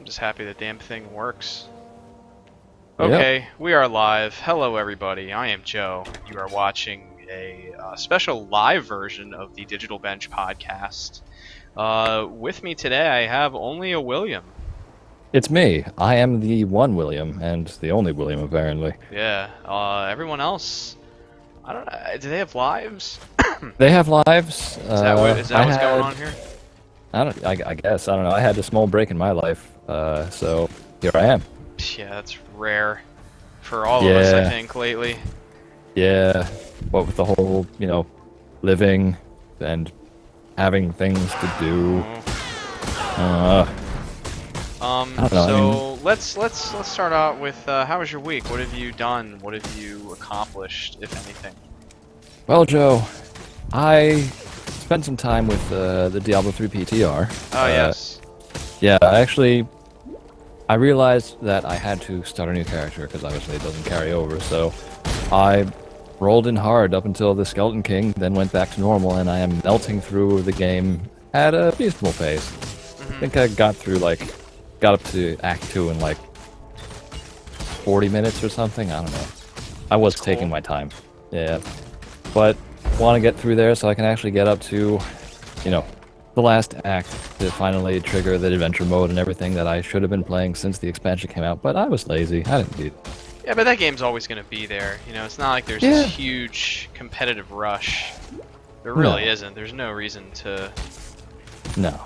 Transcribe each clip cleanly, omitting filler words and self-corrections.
I'm just happy the damn thing works. Yep. Okay, we are live. Hello, everybody. I am Joe. You are watching a special live version of the Digital Bench podcast. With me today, I have only a William. It's me. I am the one William, and the only William, apparently. Yeah. Everyone else, I don't know. Do they have lives? They have lives. Is that what's going on here? I guess. I don't know. I had a small break in my life, so here I am. Yeah, that's rare for all of us, I think, lately. Yeah. What with the whole, living and having things to do. I don't know, So let's start out with how was your week? What have you done? What have you accomplished, if anything? Well, Joe, I spent some time with the Diablo 3 PTR. Oh, yes. Yeah, I realized that I had to start a new character because obviously it doesn't carry over, so I rolled in hard up until the Skeleton King, then went back to normal, and I am melting through the game at a reasonable pace. I think I got up to Act 2 in like 40 minutes or something, I don't know. I was taking my time, yeah. But want to get through there so I can actually get up to, the last act to finally trigger the adventure mode and everything that I should have been playing since the expansion came out, but I was lazy. I didn't do it. Yeah, but that game's always going to be there. It's not like there's this huge competitive rush. There really isn't. There's no reason to... No,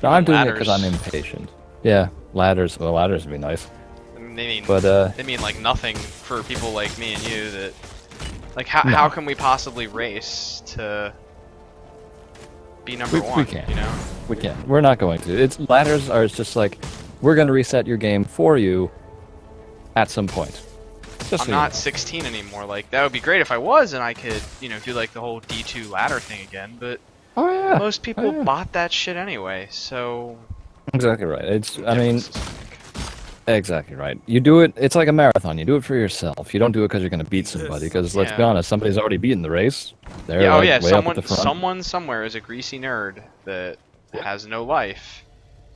I'm doing it because I'm impatient. Yeah, ladders. Well, ladders would be nice. They mean like nothing for people like me and you that... Like, how can we possibly race to be number one? We can't. We can't. We're not going to. Ladders are just like, we're going to reset your game for you at some point. I'm not 16 anymore. Like, that would be great if I was and I could, do like the whole D2 ladder thing again, but most people bought that shit anyway, so... Exactly right. Exactly right. You do it, it's like a marathon. You do it for yourself. You don't do it because you're going to beat somebody, because let's be honest, somebody's already beaten the race. They're way up at the front. Someone somewhere is a greasy nerd that has no life.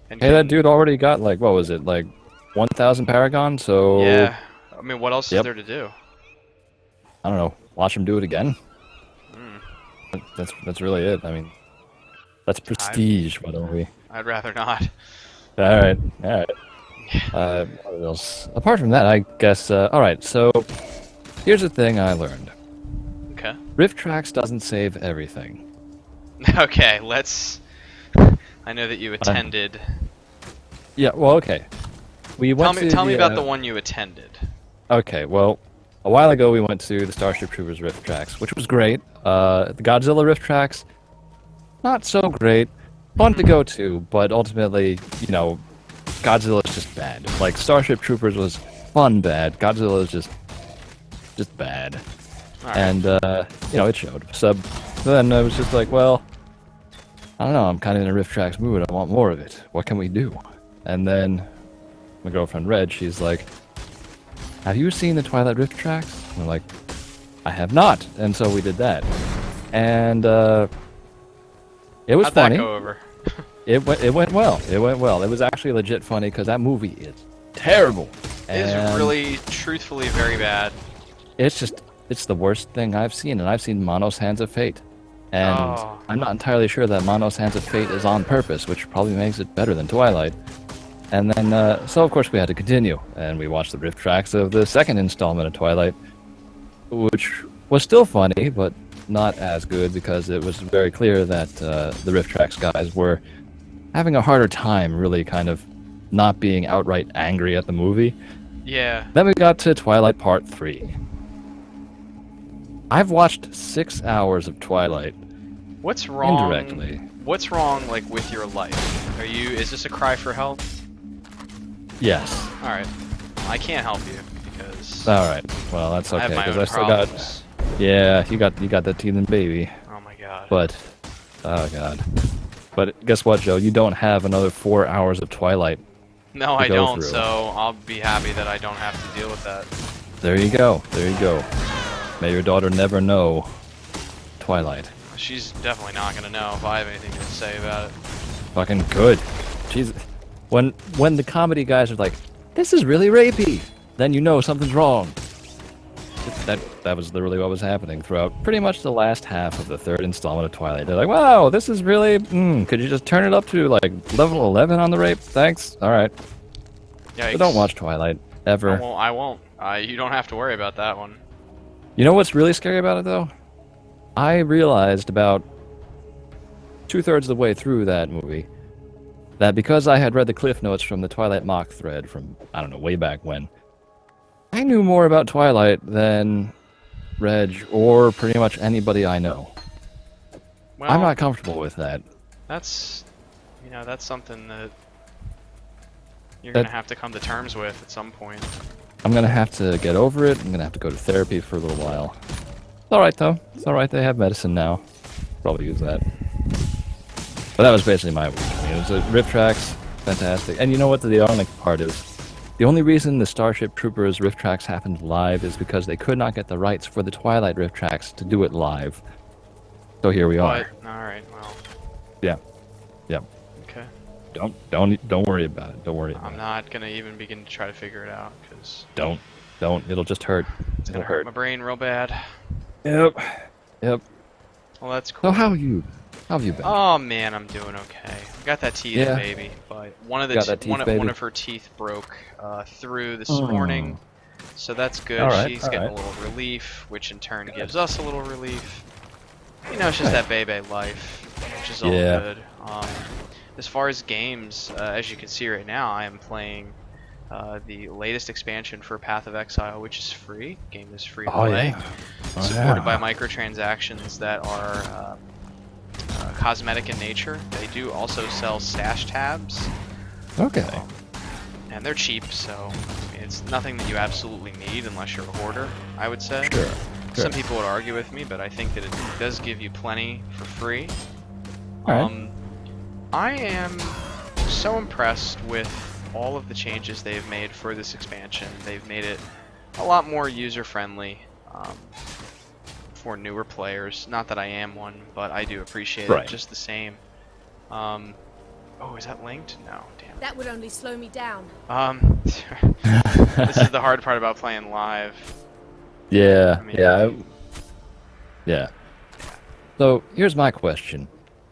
And that dude already got, like, what was it, like 1,000 Paragon, so... Yeah. I mean, what else is there to do? I don't know. Watch him do it again. That's really it. I mean, that's prestige, why don't we? I'd rather not. Alright. What else? Apart from that, I guess, alright, so here's the thing I learned. Okay. Rift Tracks doesn't save everything. Okay, I know that you attended. Yeah, well, okay. Tell me about the one you attended. Okay, well, a while ago we went to the Starship Troopers Rift Tracks, which was great. The Godzilla Rift Tracks, not so great. Fun to go to, but ultimately, Godzilla's just bad. Like, Starship Troopers was fun bad. Godzilla is just bad. Right. And, it showed. So then I was just like, well, I don't know, I'm kind of in a Rift Tracks mood. I want more of it. What can we do? And then my girlfriend Red, she's like, have you seen the Twilight Rift Tracks? And I'm like, I have not. And so we did that. And, it was funny. How'd that go over? It went well. It went well. It was actually legit funny because that movie is terrible. It is really, truthfully, very bad. It's the worst thing I've seen, and I've seen Mono's Hands of Fate. And I'm not entirely sure that Mono's Hands of Fate is on purpose, which probably makes it better than Twilight. And then, so of course we had to continue, and we watched the Rift Tracks of the second installment of Twilight, which was still funny, but not as good because it was very clear that the Rift Tracks guys were having a harder time really kind of not being outright angry at the movie. Yeah. Then we got to Twilight Part 3. I've watched 6 hours of Twilight. What's wrong? Indirectly. What's wrong, like, with your life? Is this a cry for help? Yes. Alright. I can't help you because... Alright. Well, that's okay, because I still problems. Yeah, you got that teething baby. Oh my god. But, oh god. But guess what, Joe? You don't have another 4 hours of Twilight. No, I don't, so I'll be happy that I don't have to deal with that. There you go. There you go. May your daughter never know Twilight. She's definitely not going to know if I have anything to say about it. Fucking good. Jesus. When the comedy guys are like, "This is really rapey," then you know something's wrong. That was literally what was happening throughout pretty much the last half of the third installment of Twilight. They're like, "Wow, this is really. Could you just turn it up to like level 11 on the rape? Thanks. All right." Yikes. So don't watch Twilight ever. I won't. You don't have to worry about that one. You know what's really scary about it though? I realized about 2/3 of the way through that movie that because I had read the cliff notes from the Twilight mock thread from I don't know way back when, I knew more about Twilight than Reg or pretty much anybody I know. Well, I'm not comfortable with that. That's something that you're gonna have to come to terms with at some point. I'm gonna have to get over it. I'm gonna have to go to therapy for a little while. It's alright though. It's alright, they have medicine now. Probably use that. But that was basically my week. I mean, it was riff tracks, fantastic. And you know what the ironic part is? The only reason the Starship Troopers riff tracks happened live is because they could not get the rights for the Twilight riff tracks to do it live. So here we are. Alright, well. Yeah. Yeah. Okay. Don't worry about it. Don't worry about I'm it. not gonna even begin to try to figure it out, because Don't. It'll just hurt. it's gonna hurt my brain real bad. Yep. Well, that's So cool. how have you been? Oh man, I'm doing okay. I got that teeth Yeah. baby, but one of Baby? one of her teeth broke through this morning, so that's good. Alright, She's getting a little relief, which in turn gives us a little relief. You know, it's just that baby life, which is all Yeah. good. As far as games, as you can see right now, I am playing the latest expansion for Path of Exile, which is free. The game is free to play. Yeah. Oh, Supported yeah. by microtransactions that are cosmetic in nature. They do also sell stash tabs, Okay. and they're cheap, so I mean, it's nothing that you absolutely need unless you're a hoarder, I would say. Sure. Some people would argue with me, but I think that it does give you plenty for free. Alright. I am so impressed with all of the changes they've made for this expansion. They've made it a lot more user-friendly for newer players. Not that I am one, but I do appreciate it just the same. Oh, is that linked? No, damn it. That would only slow me down. This is the hard part about playing live. Yeah. I mean, Yeah. So here's my question.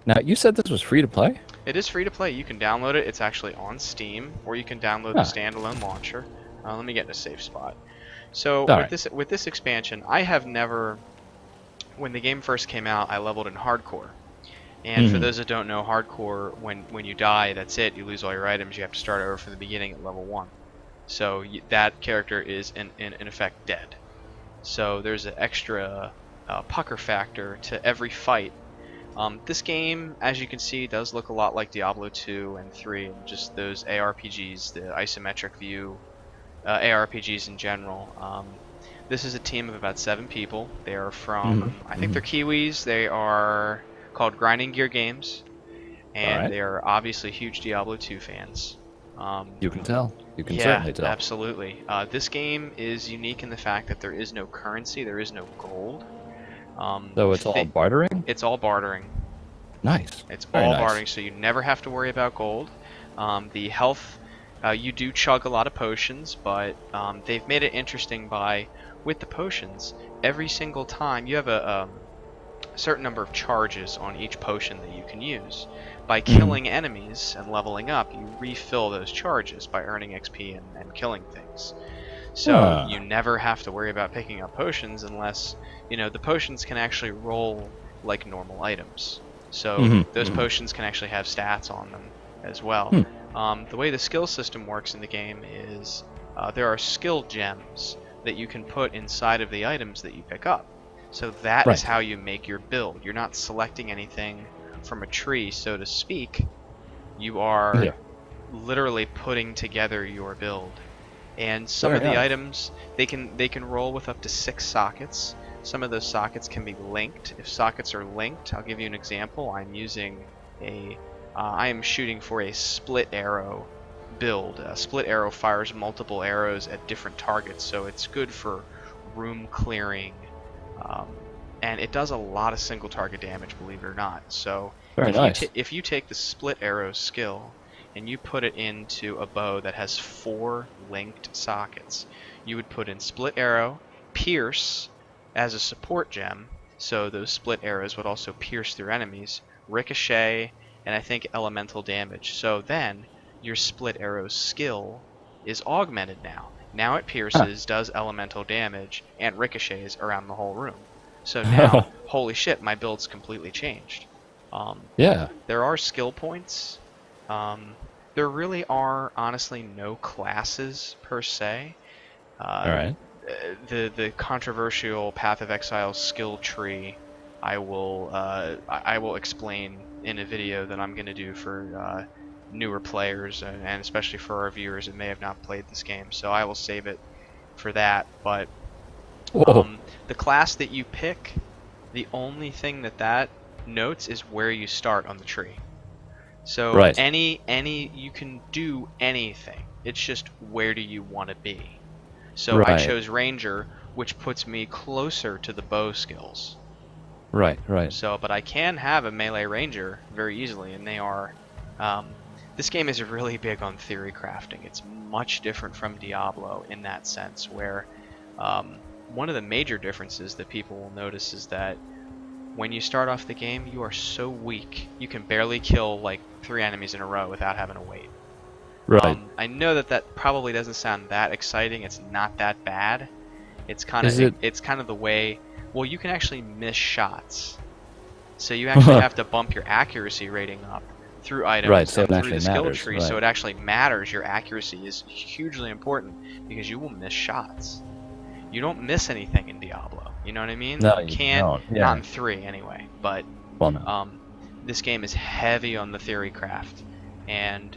Now you said this was free to play? It is free to play. You can download it. It's actually on Steam, or you can download the standalone launcher. Let me get in a safe spot. So with this expansion, I have never. When the game first came out, I leveled in hardcore. And for those that don't know, hardcore, when you die, that's it. You lose all your items. You have to start over from the beginning at level 1. So that character is in effect dead. So there's an extra pucker factor to every fight. This game, as you can see, does look a lot like Diablo 2 and 3, and just those ARPGs, the isometric view ARPGs in general. This is a team of about 7 people. They are from, I think they're Kiwis. They are called Grinding Gear Games, and they are obviously huge Diablo 2 fans. You can tell. You can yeah, certainly tell. Absolutely. This game is unique in the fact that there is no currency, there is no gold. So it's all bartering? It's all bartering. Nice. It's Very all nice. bartering, so you never have to worry about gold. The health, you do chug a lot of potions, but they've made it interesting with the potions, every single time you have a certain number of charges on each potion that you can use. By killing enemies and leveling up, you refill those charges by earning XP and killing things. So you never have to worry about picking up potions unless, the potions can actually roll like normal items. So those potions can actually have stats on them as well. The way the skill system works in the game is there are skill gems that you can put inside of the items that you pick up. So that is how you make your build. You're not selecting anything from a tree, so to speak. You are literally putting together your build. And some of the items, they can roll with up to 6 sockets. Some of those sockets can be linked. If sockets are linked, I'll give you an example. I am shooting for a split arrow build. A split arrow fires multiple arrows at different targets, so it's good for room clearing, and it does a lot of single target damage, believe it or not. So if you take the split arrow skill, and you put it into a bow that has 4 linked sockets. You would put in Split Arrow, Pierce as a support gem, so those split arrows would also pierce through enemies, Ricochet, and I think Elemental Damage. So then your Split Arrow skill is augmented now. Now it pierces, does elemental damage, and ricochets around the whole room. So now, holy shit, my build's completely changed. Yeah. There are skill points. There really are, honestly, no classes per se. All right. The controversial Path of Exile skill tree, I will explain in a video that I'm gonna do for newer players and especially for our viewers that may have not played this game. So I will save it for that. But the class that you pick, the only thing that notes is where you start on the tree. So Right. any you can do anything. It's just where do you want to be. So Right. I chose Ranger, which puts me closer to the bow skills. Right. Right. So, but I can have a melee Ranger very easily, and they are. This game is really big on theory crafting. It's much different from Diablo in that sense, where one of the major differences that people will notice is that when you start off the game, you are so weak. You can barely kill like 3 enemies in a row without having to wait. Right. I know that probably doesn't sound that exciting. It's not that bad. It's kind of the way. Well, you can actually miss shots, so you actually have to bump your accuracy rating up through items so and it through the actually skill matters, tree. right. So it actually matters. Your accuracy is hugely important because you will miss shots. You don't miss anything in Diablo. You know what I mean? No, you you can't. don't, yeah. Not in 3 anyway. But Well, no. this game is heavy on the theory craft, and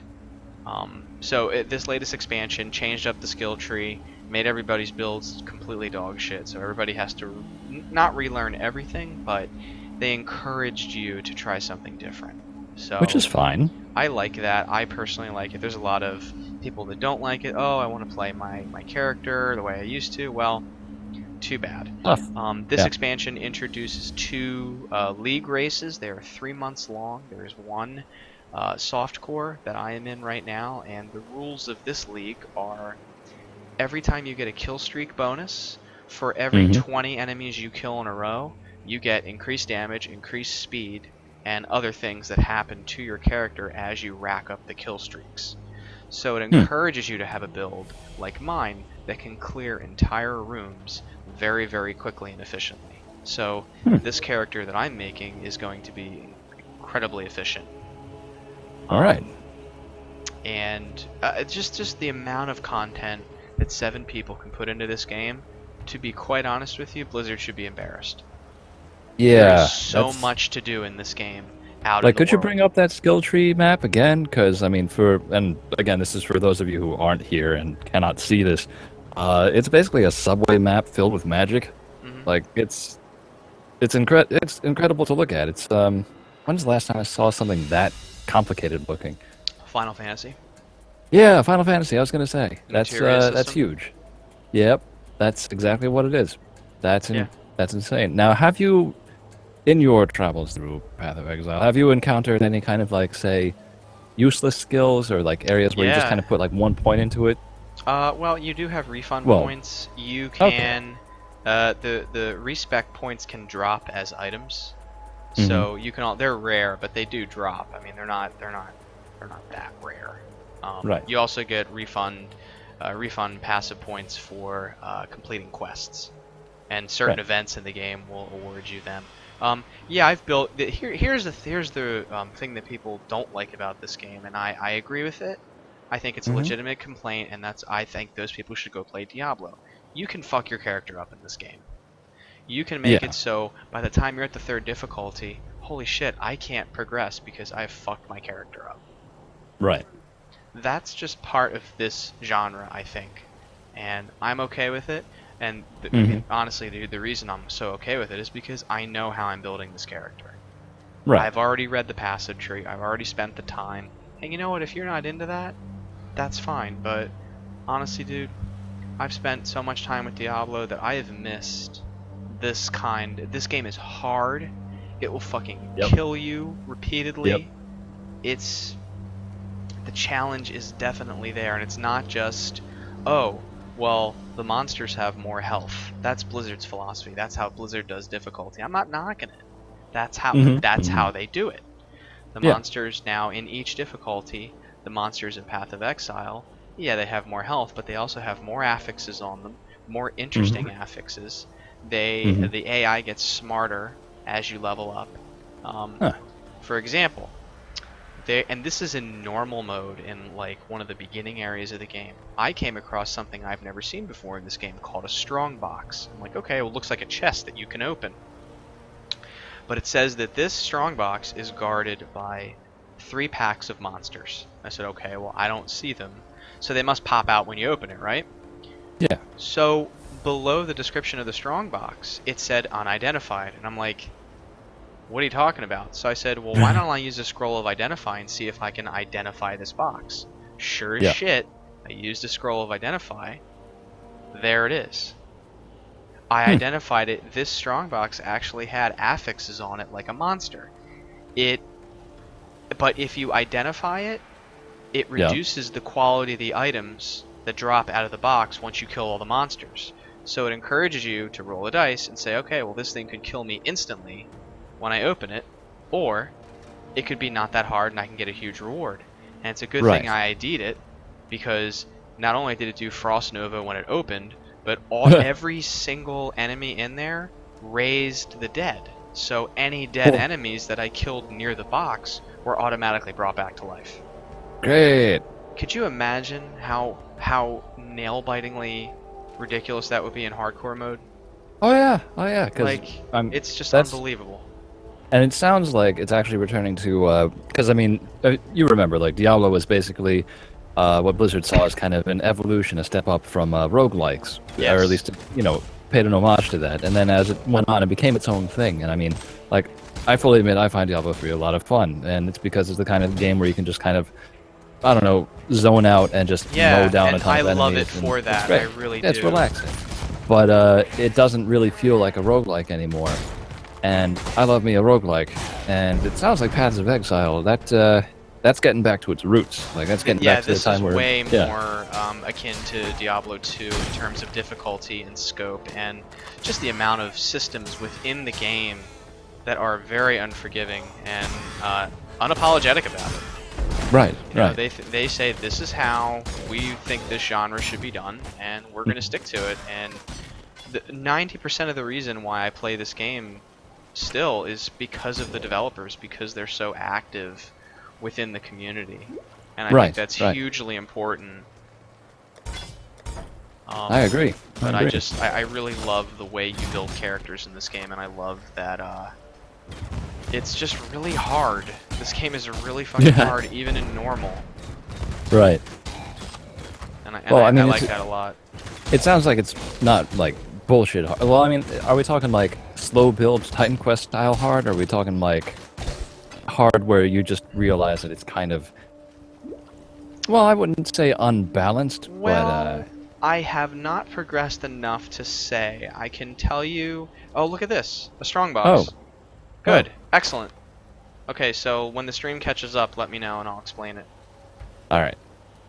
so this latest expansion changed up the skill tree, made everybody's builds completely dog shit. So everybody has to not relearn everything, but they encouraged you to try something different. So Which is fine. I like that. I personally like it. There's a lot of people that don't like it. Oh, I want to play my character the way I used to. Well, too bad. This expansion introduces 2 league races. They are 3 months long. There's one softcore that I am in right now, and the rules of this league are every time you get a kill streak bonus, for every 20 enemies you kill in a row, you get increased damage, increased speed, and other things that happen to your character as you rack up the kill streaks. So it encourages you to have a build like mine that can clear entire rooms very, very quickly and efficiently. So this character that I'm making is going to be incredibly efficient. All right. And just the amount of content that 7 people can put into this game, to be quite honest with you, Blizzard should be embarrassed. Yeah. There's so much to do in this game. Could you bring up that skill tree map again? Because I mean, and again, this is for those of you who aren't here and cannot see this. It's basically a subway map filled with magic. Like it's incredible to look at. It's when's the last time I saw something that complicated looking? Final Fantasy. Yeah, Final Fantasy. I was gonna say that's system? huge. Yep, that's exactly what it is. That's insane. Now, have you, in your travels through Path of Exile, have you encountered any kind of like, say, useless skills or like areas where you just kind of put like 1 point into it? Well, you do have refund points. You can the respec points can drop as items. So you can they're rare, but they do drop. I mean, they're not that rare. Right. You also get refund passive points for completing quests, and certain events in the game will award you them. Yeah, I've built. Here's the thing that people don't like about this game, and I agree with it. I think it's a legitimate complaint, and I think those people should go play Diablo. You can fuck your character up in this game. You can make it so by the time you're at the 3rd difficulty, holy shit, I can't progress because I've fucked my character up. Right. That's just part of this genre, I think, and I'm okay with it. And honestly, the reason I'm so okay with it is because I know how I'm building this character. Right. I've already read the passive tree. I've already spent the time. And you know what? If you're not into that, that's fine. But honestly, dude, I've spent so much time with Diablo that I have missed this kind. This game is hard. It will fucking kill you repeatedly. It's the challenge is definitely there, and it's not just, oh, well, the monsters have more health. That's Blizzard's philosophy. That's how Blizzard does difficulty. I'm not knocking it. That's how they do it. The Yeah. monsters now in each difficulty, the monsters in Path of Exile, yeah, they have more health, but they also have more affixes on them, more interesting affixes. The AI gets smarter as you level up. Huh. For example, and this is in normal mode in like one of the beginning areas of the game. I came across something I've never seen before in this game called a strong box. I'm like, okay, well, it looks like a chest that you can open. But it says that this strong box is guarded by 3 packs of monsters. I said, okay, well, I don't see them. So they must pop out when you open it, right? Yeah. So below the description of the strong box, it said unidentified. And I'm like, what are you talking about? So I said, well, why don't I use a scroll of identify and see if I can identify this box? Sure as shit, I used a scroll of identify. There it is. I identified it. This strongbox actually had affixes on it like a monster. But if you identify it, it reduces the quality of the items that drop out of the box once you kill all the monsters. So it encourages you to roll a dice and say, okay, well, this thing could kill me instantly when I open it, or it could be not that hard and I can get a huge reward. And it's a good thing I ID'd it, because not only did it do Frost Nova when it opened, but every single enemy in there raised the dead. So any dead enemies that I killed near the box were automatically brought back to life. Great. Could you imagine how nail-bitingly ridiculous that would be in hardcore mode? Oh yeah. Cause like, it's just unbelievable. And it sounds like it's actually returning to, because I mean, you remember, like Diablo was basically what Blizzard saw as kind of an evolution, a step up from roguelikes, or at least, you know, paid an homage to that. And then as it went on, it became its own thing. And I mean, like, I fully admit I find Diablo 3 a lot of fun, and it's because it's the kind of game where you can just kind of, I don't know, zone out and just mow down a ton of enemies. I love it for that. I really do. It's relaxing. But it doesn't really feel like a roguelike anymore. And I love me a roguelike, and it sounds like Paths of Exile. That's getting back to its roots. Like that's getting back to the time where way more akin to Diablo 2 in terms of difficulty and scope, and just the amount of systems within the game that are very unforgiving and unapologetic about it. Right. You know, they say this is how we think this genre should be done, and we're going to stick to it. And 90% of the reason why I play this game still is because of the developers, because they're so active within the community, and I think that's hugely important. I agree. But I really love the way you build characters in this game, and I love that it's just really hard. This game is really fucking hard, even in normal. Right. And I like that a lot. It sounds like it's not like bullshit hard. Well, I mean, are we talking like slow build Titan Quest style hard, or are we talking like hard where you just realize that it's kind of, well, I wouldn't say unbalanced, but I have not progressed enough to say. I can tell you, oh, look at this, a strongbox. Oh. Good. Excellent. Okay, so when the stream catches up, let me know and I'll explain it. Alright.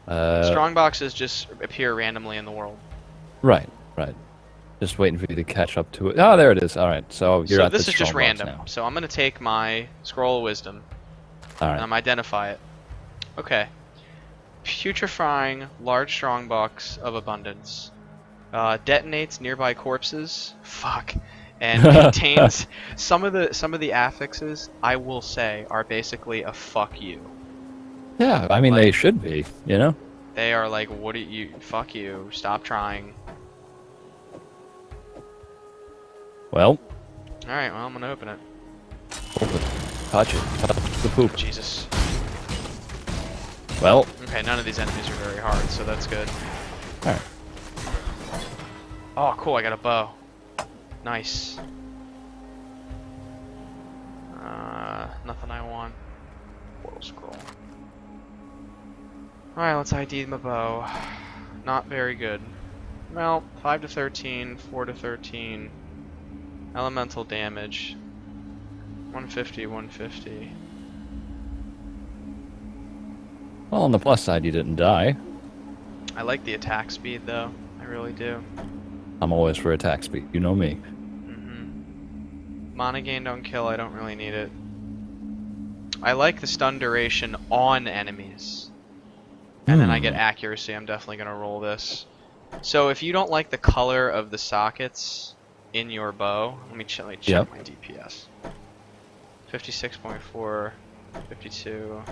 Strongboxes just appear randomly in the world. Right. Just waiting for you to catch up to it. Oh, there it is. Alright, so you're at the this is just random. now. So I'm going to take my Scroll of Wisdom. Alright. And I'm identify it. Okay. Putrefying large strongbox of abundance. Detonates nearby corpses. Fuck. And contains some of the affixes, I will say, are basically a fuck you. Yeah, I mean, like, they should be, you know? They are like, what do you, fuck you, stop trying. Well. Alright, well, I'm gonna open it. Open it. Touch it. Touch the poop. Jesus. Well. Okay, none of these enemies are very hard, so that's good. Alright. Oh, cool, I got a bow. Nice. Nothing I want. Portal scroll. Alright, let's ID my bow. Not very good. Well, 5 to 13, 4 to 13. Elemental damage. 150, 150. Well, on the plus side, you didn't die. I like the attack speed though. I really do. I'm always for attack speed. You know me. Mana gain don't kill. I don't really need it. I like the stun duration on enemies. And then I get accuracy. I'm definitely going to roll this. So if you don't like the color of the sockets in your bow, let me check my DPS. 56.4, 52.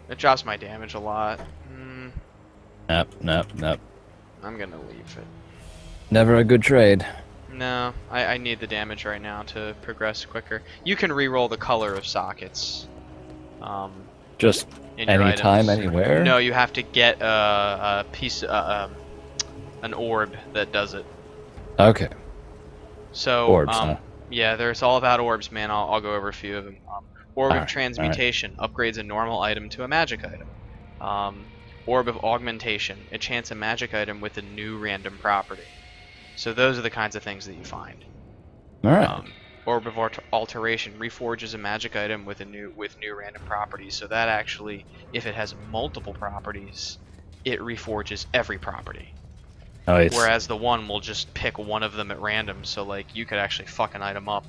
It drops my damage a lot. Nope. I'm going to leave it. Never a good trade. No, I need the damage right now to progress quicker. You can re-roll the color of sockets. Just In your anytime, items. anywhere? No, you have to get a piece, an orb that does it. Okay. So, Orbs, huh? yeah, it's all about orbs, man. I'll go over a few of them. Orb of Alright, Transmutation upgrades a normal item to a magic item. Orb of Augmentation enchants a magic item with a new random property. So those are the kinds of things that you find. Alright. Orb of Alteration reforges a magic item with new random properties. So that actually, if it has multiple properties, it reforges every property. Nice. Whereas the one will just pick one of them at random. So like you could actually fuck an item up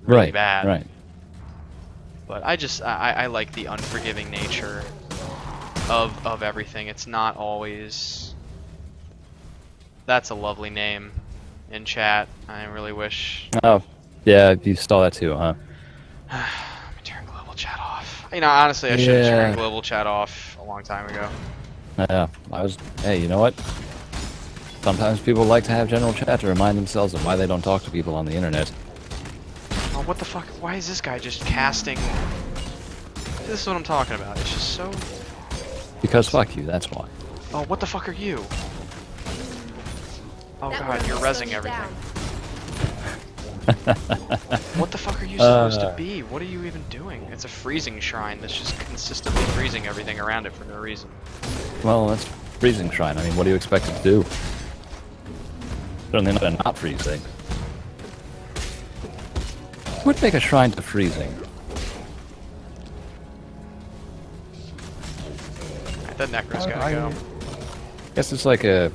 really bad. Right. But I like the unforgiving nature of everything. It's not always. That's a lovely name in chat. I really wish. Oh, yeah, you stole that too, huh? Let me turn global chat off. You know, honestly, I should have turned global chat off a long time ago. Yeah, hey, you know what? Sometimes people like to have general chat to remind themselves of why they don't talk to people on the internet. Oh, what the fuck? Why is this guy just casting? This is what I'm talking about. It's just so. Because fuck you, that's why. Oh, what the fuck are you? Oh god, you're rezzing everything. What the fuck are you supposed to be? What are you even doing? It's a freezing shrine that's just consistently freezing everything around it for no reason. Well, that's freezing shrine. I mean, what do you expect it to do? Certainly not a not freeze thing. Would make a shrine to freezing. That Necro's gotta go. Guess it's like a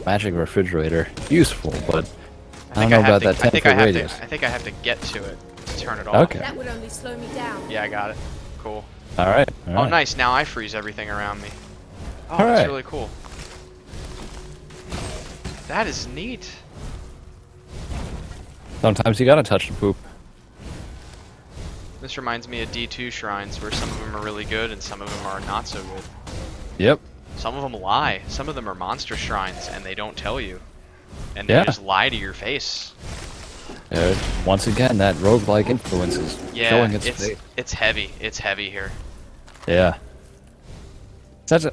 magic refrigerator. Useful, but I don't know about that 10-foot radius. I think I have to get to it to turn it off. Okay. That would only slow me down. Yeah, I got it. Cool. Alright. Oh, nice. Now I freeze everything around me. Oh, All that's right. really cool. That is neat. Sometimes you gotta touch the poop. This reminds me of D2 shrines where some of them are really good and some of them are not so good. Yep. Some of them lie. Some of them are monster shrines and they don't tell you. And they just lie to your face. Once again, that roguelike influence is showing its face. It's heavy. It's heavy here. Yeah.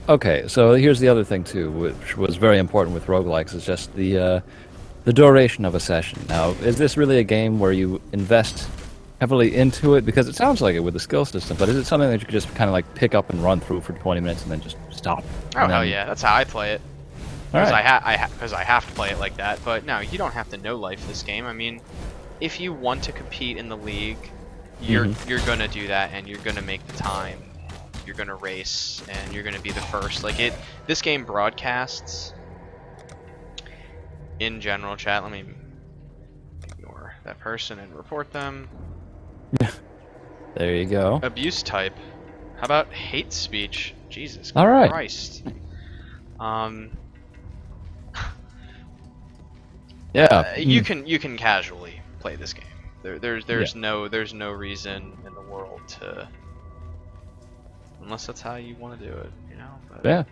Okay, so here's the other thing too, which was very important with roguelikes, is just the duration of a session. Now, is this really a game where you invest heavily into it? Because it sounds like it with the skill system, but is it something that you could just kind of like pick up and run through for 20 minutes and then just stop? Oh, hell yeah. That's how I play it. Because Alright. I have to play it like that. But no, you don't have to know life this game. I mean, if you want to compete in the league, you're gonna do that, and you're gonna make the time. You're gonna race, and you're gonna be the first. Like this game broadcasts in general chat. Let me ignore that person and report them. There you go. Abuse type. How about hate speech? Jesus Alright. Christ. Yeah. You can casually play this game. There's no reason in the world to, unless that's how you want to do it, you know. But Yeah.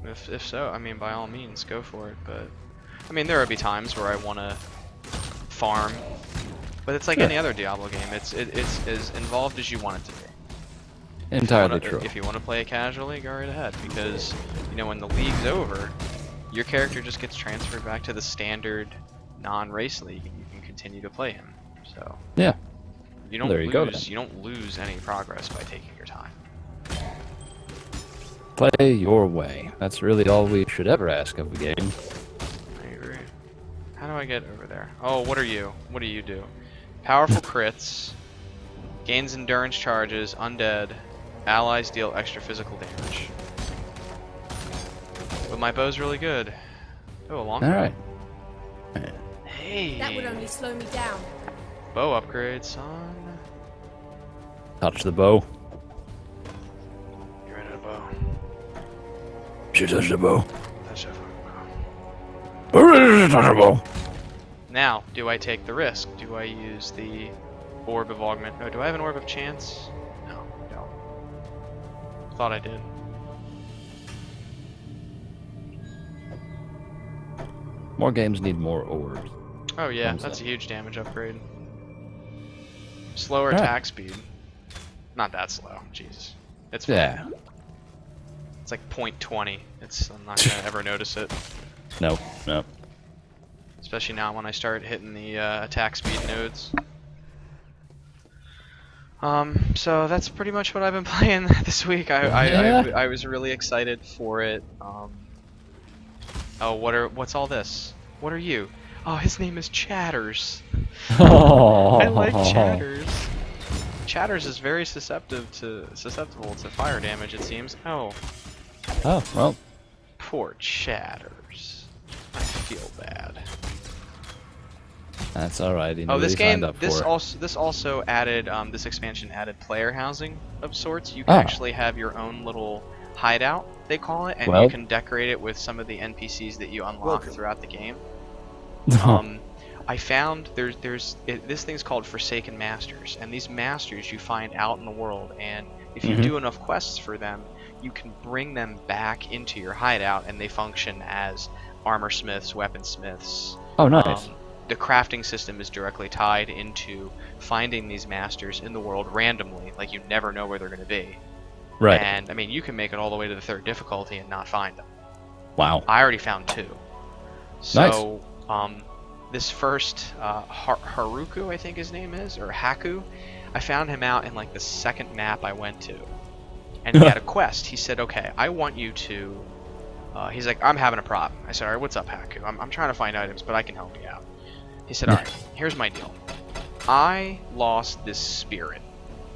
If so, I mean, by all means, go for it. But I mean, there will be times where I want to farm, but it's like any other Diablo game. It's as involved as you want it to be. Entirely true. If you want to play it casually, go right ahead, because you know when the league's over, your character just gets transferred back to the standard non-race league, and you can continue to play him. So Yeah. you don't There you go, then. you don't lose any progress by taking your time. Play your way. That's really all we should ever ask of the game. I agree. How do I get over there? Oh, what are you? What do you do? Powerful crits. Gains endurance charges, undead. Allies deal extra physical damage. But my bow's really good. Oh, a long bow. Alright. Hey! That would only slow me down. Bow upgrade, son. Touch the bow. Get rid of the bow. She touched the bow. Touch that fucking bow. Now, do I take the risk? Do I use the orb of augment? No, do I have an orb of chance? No, I don't. Thought I did. More games need more orbs. Oh yeah, Thumbs that's up. a huge damage upgrade. Slower Alright. attack speed. Not that slow, Jesus. It's fine. Yeah. It's like 0.20. I'm not gonna ever notice it. No, no. Especially now when I start hitting the attack speed nodes. So that's pretty much what I've been playing this week. I was really excited for it. Oh, what's all this? What are you? Oh, his name is Chatters. I like Chatters. Chatters is very susceptible to fire damage, it seems. Oh, Oh, well. poor Chatters. I feel bad. That's alright. Oh, this game, this also added, this expansion added player housing of sorts. You can actually have your own little hideout, they call it, and you can decorate it with some of the NPCs that you unlock throughout the game. I found this thing's called Forsaken Masters, and these masters you find out in the world, and if you do enough quests for them, you can bring them back into your hideout, and they function as armor smiths, weaponsmiths. Oh, nice. The crafting system is directly tied into finding these masters in the world randomly, like you never know where they're going to be. Right. And I mean, you can make it all the way to the 3rd difficulty and not find them. Wow. I already found 2. So, this first Haruku, I think his name is, or Haku, I found him out in like the 2nd map I went to, and he had a quest. He said, "Okay, I want you to." He's like, "I'm having a problem." I said, "All right, what's up, Haku? I'm trying to find items, but I can help you out." He said, "All right, here's my deal. I lost this spirit."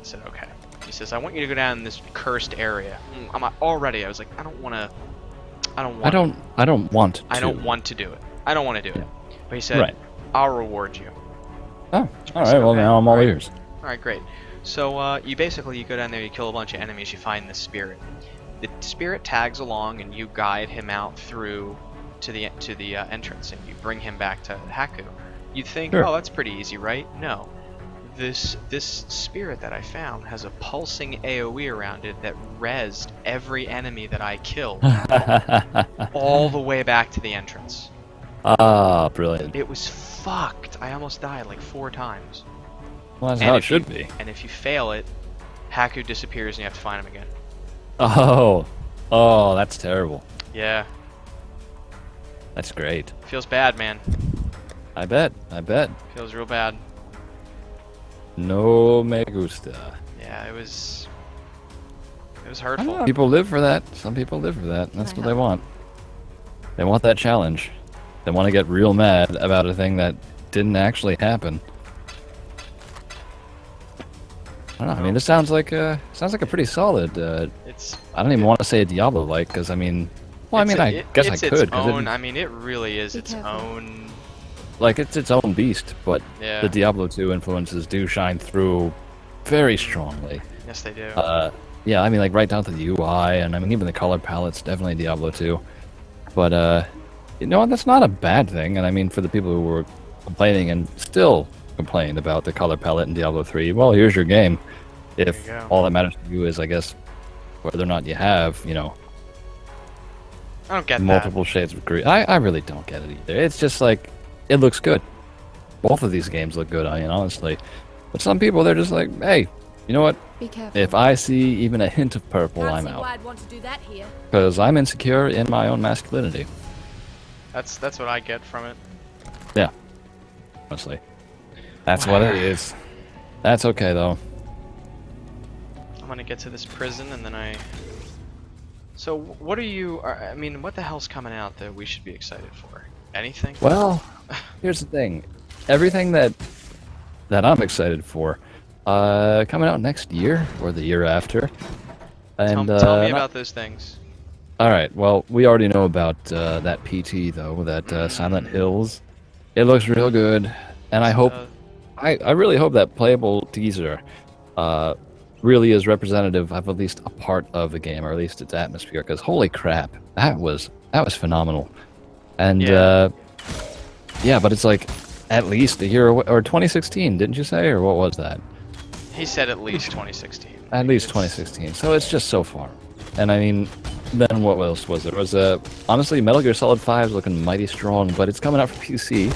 I said, "Okay." He says, "I want you to go down in this cursed area." I was like, I don't want to do it. I don't want to do it. But he said, "I'll reward you." Oh, alright, well now I'm all ears. Alright, great. So you go down there, you kill a bunch of enemies, you find this spirit. The spirit tags along, and you guide him out through to the entrance, and you bring him back to Haku. You'd think, oh, that's pretty easy, right? No. This spirit that I found has a pulsing AoE around it that rezzed every enemy that I killed all the way back to the entrance. Ah, brilliant. It was fucked. I almost died like 4 times. Well, that's how it should be. And if you fail it, Haku disappears and you have to find him again. Oh, that's terrible. Yeah. That's great. Feels bad, man. I bet. Feels real bad. No me gusta. Yeah, it was hurtful. People live for that. Some people live for that. That's what they want. They want that challenge. They want to get real mad about a thing that didn't actually happen. I don't know. I mean, this sounds like a pretty solid. I don't even want to say a Diablo-like, because I mean, well, I guess I could. I mean, it really is its own. Like, it's its own beast, but the Diablo 2 influences do shine through very strongly. Yes, they do. Yeah, I mean, like, right down to the UI, and I mean, even the color palette's definitely Diablo 2. But, you know what, that's not a bad thing, and I mean, for the people who were complaining and still complain about the color palette in Diablo 3, well, here's your game. If all that matters to you is, I guess, whether or not you have, you know, I don't get multiple shades of green. I really don't get it either. It's just like, it looks good. Both of these games look good, I mean, honestly. But some people, they're just like, hey, you know what? Be careful. If I see even a hint of purple, I'm out. Why I'd want to do that here. Because I'm insecure in my own masculinity. That's what I get from it. Yeah. Honestly. That's what it is. That's okay, though. I'm gonna get to this prison, and then So, what are you... I mean, what the hell's coming out that we should be excited for? Anything? Well, here's the thing. Everything that I'm excited for Coming out next year or the year after. And Tell me about those things. all right. Well, we already know about that PT though. That Silent Hills. It looks real good, and I hope. I really hope that playable teaser really is representative of at least a part of the game, or at least its atmosphere. Because holy crap, that was phenomenal. And yeah, but it's like at least a year away, or 2016, didn't you say, or what was that? He said at least 2016. At least 2016. So it's just so far. And I mean, then what else was there? It was honestly, Metal Gear Solid 5 is looking mighty strong, but it's coming out for PC,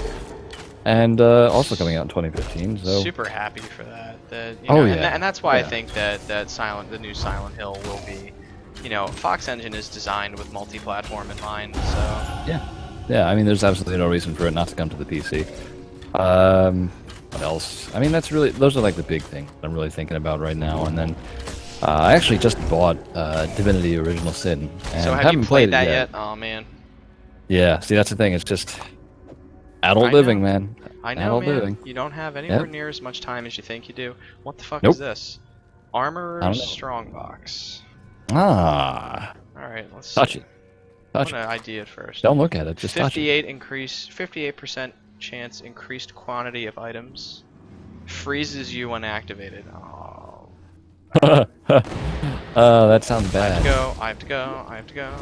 and also coming out in 2015. So super happy for that. You know, yeah, and that's why I think that the new Silent Hill will be, you know, Fox Engine is designed with multi-platform in mind. So yeah. I mean, there's absolutely no reason for it not to come to the PC. What else? I mean, those are like the big things I'm really thinking about right now. And then I actually just bought Divinity Original Sin, and so have haven't you played it that yet? Oh man. Yeah. See, that's the thing. It's just adult living, man. I know, adult man. Living. You don't have anywhere near as much time as you think you do. What the fuck Nope. is this? Armorer's Strongbox. Ah. All right, let's Touch see. it. I'm Touch gonna it. ID it first. Don't look at it. Just touch it. 58% chance increased quantity of items. Freezes you when activated. Oh. That sounds I have bad. to go. I have to go. I have to go.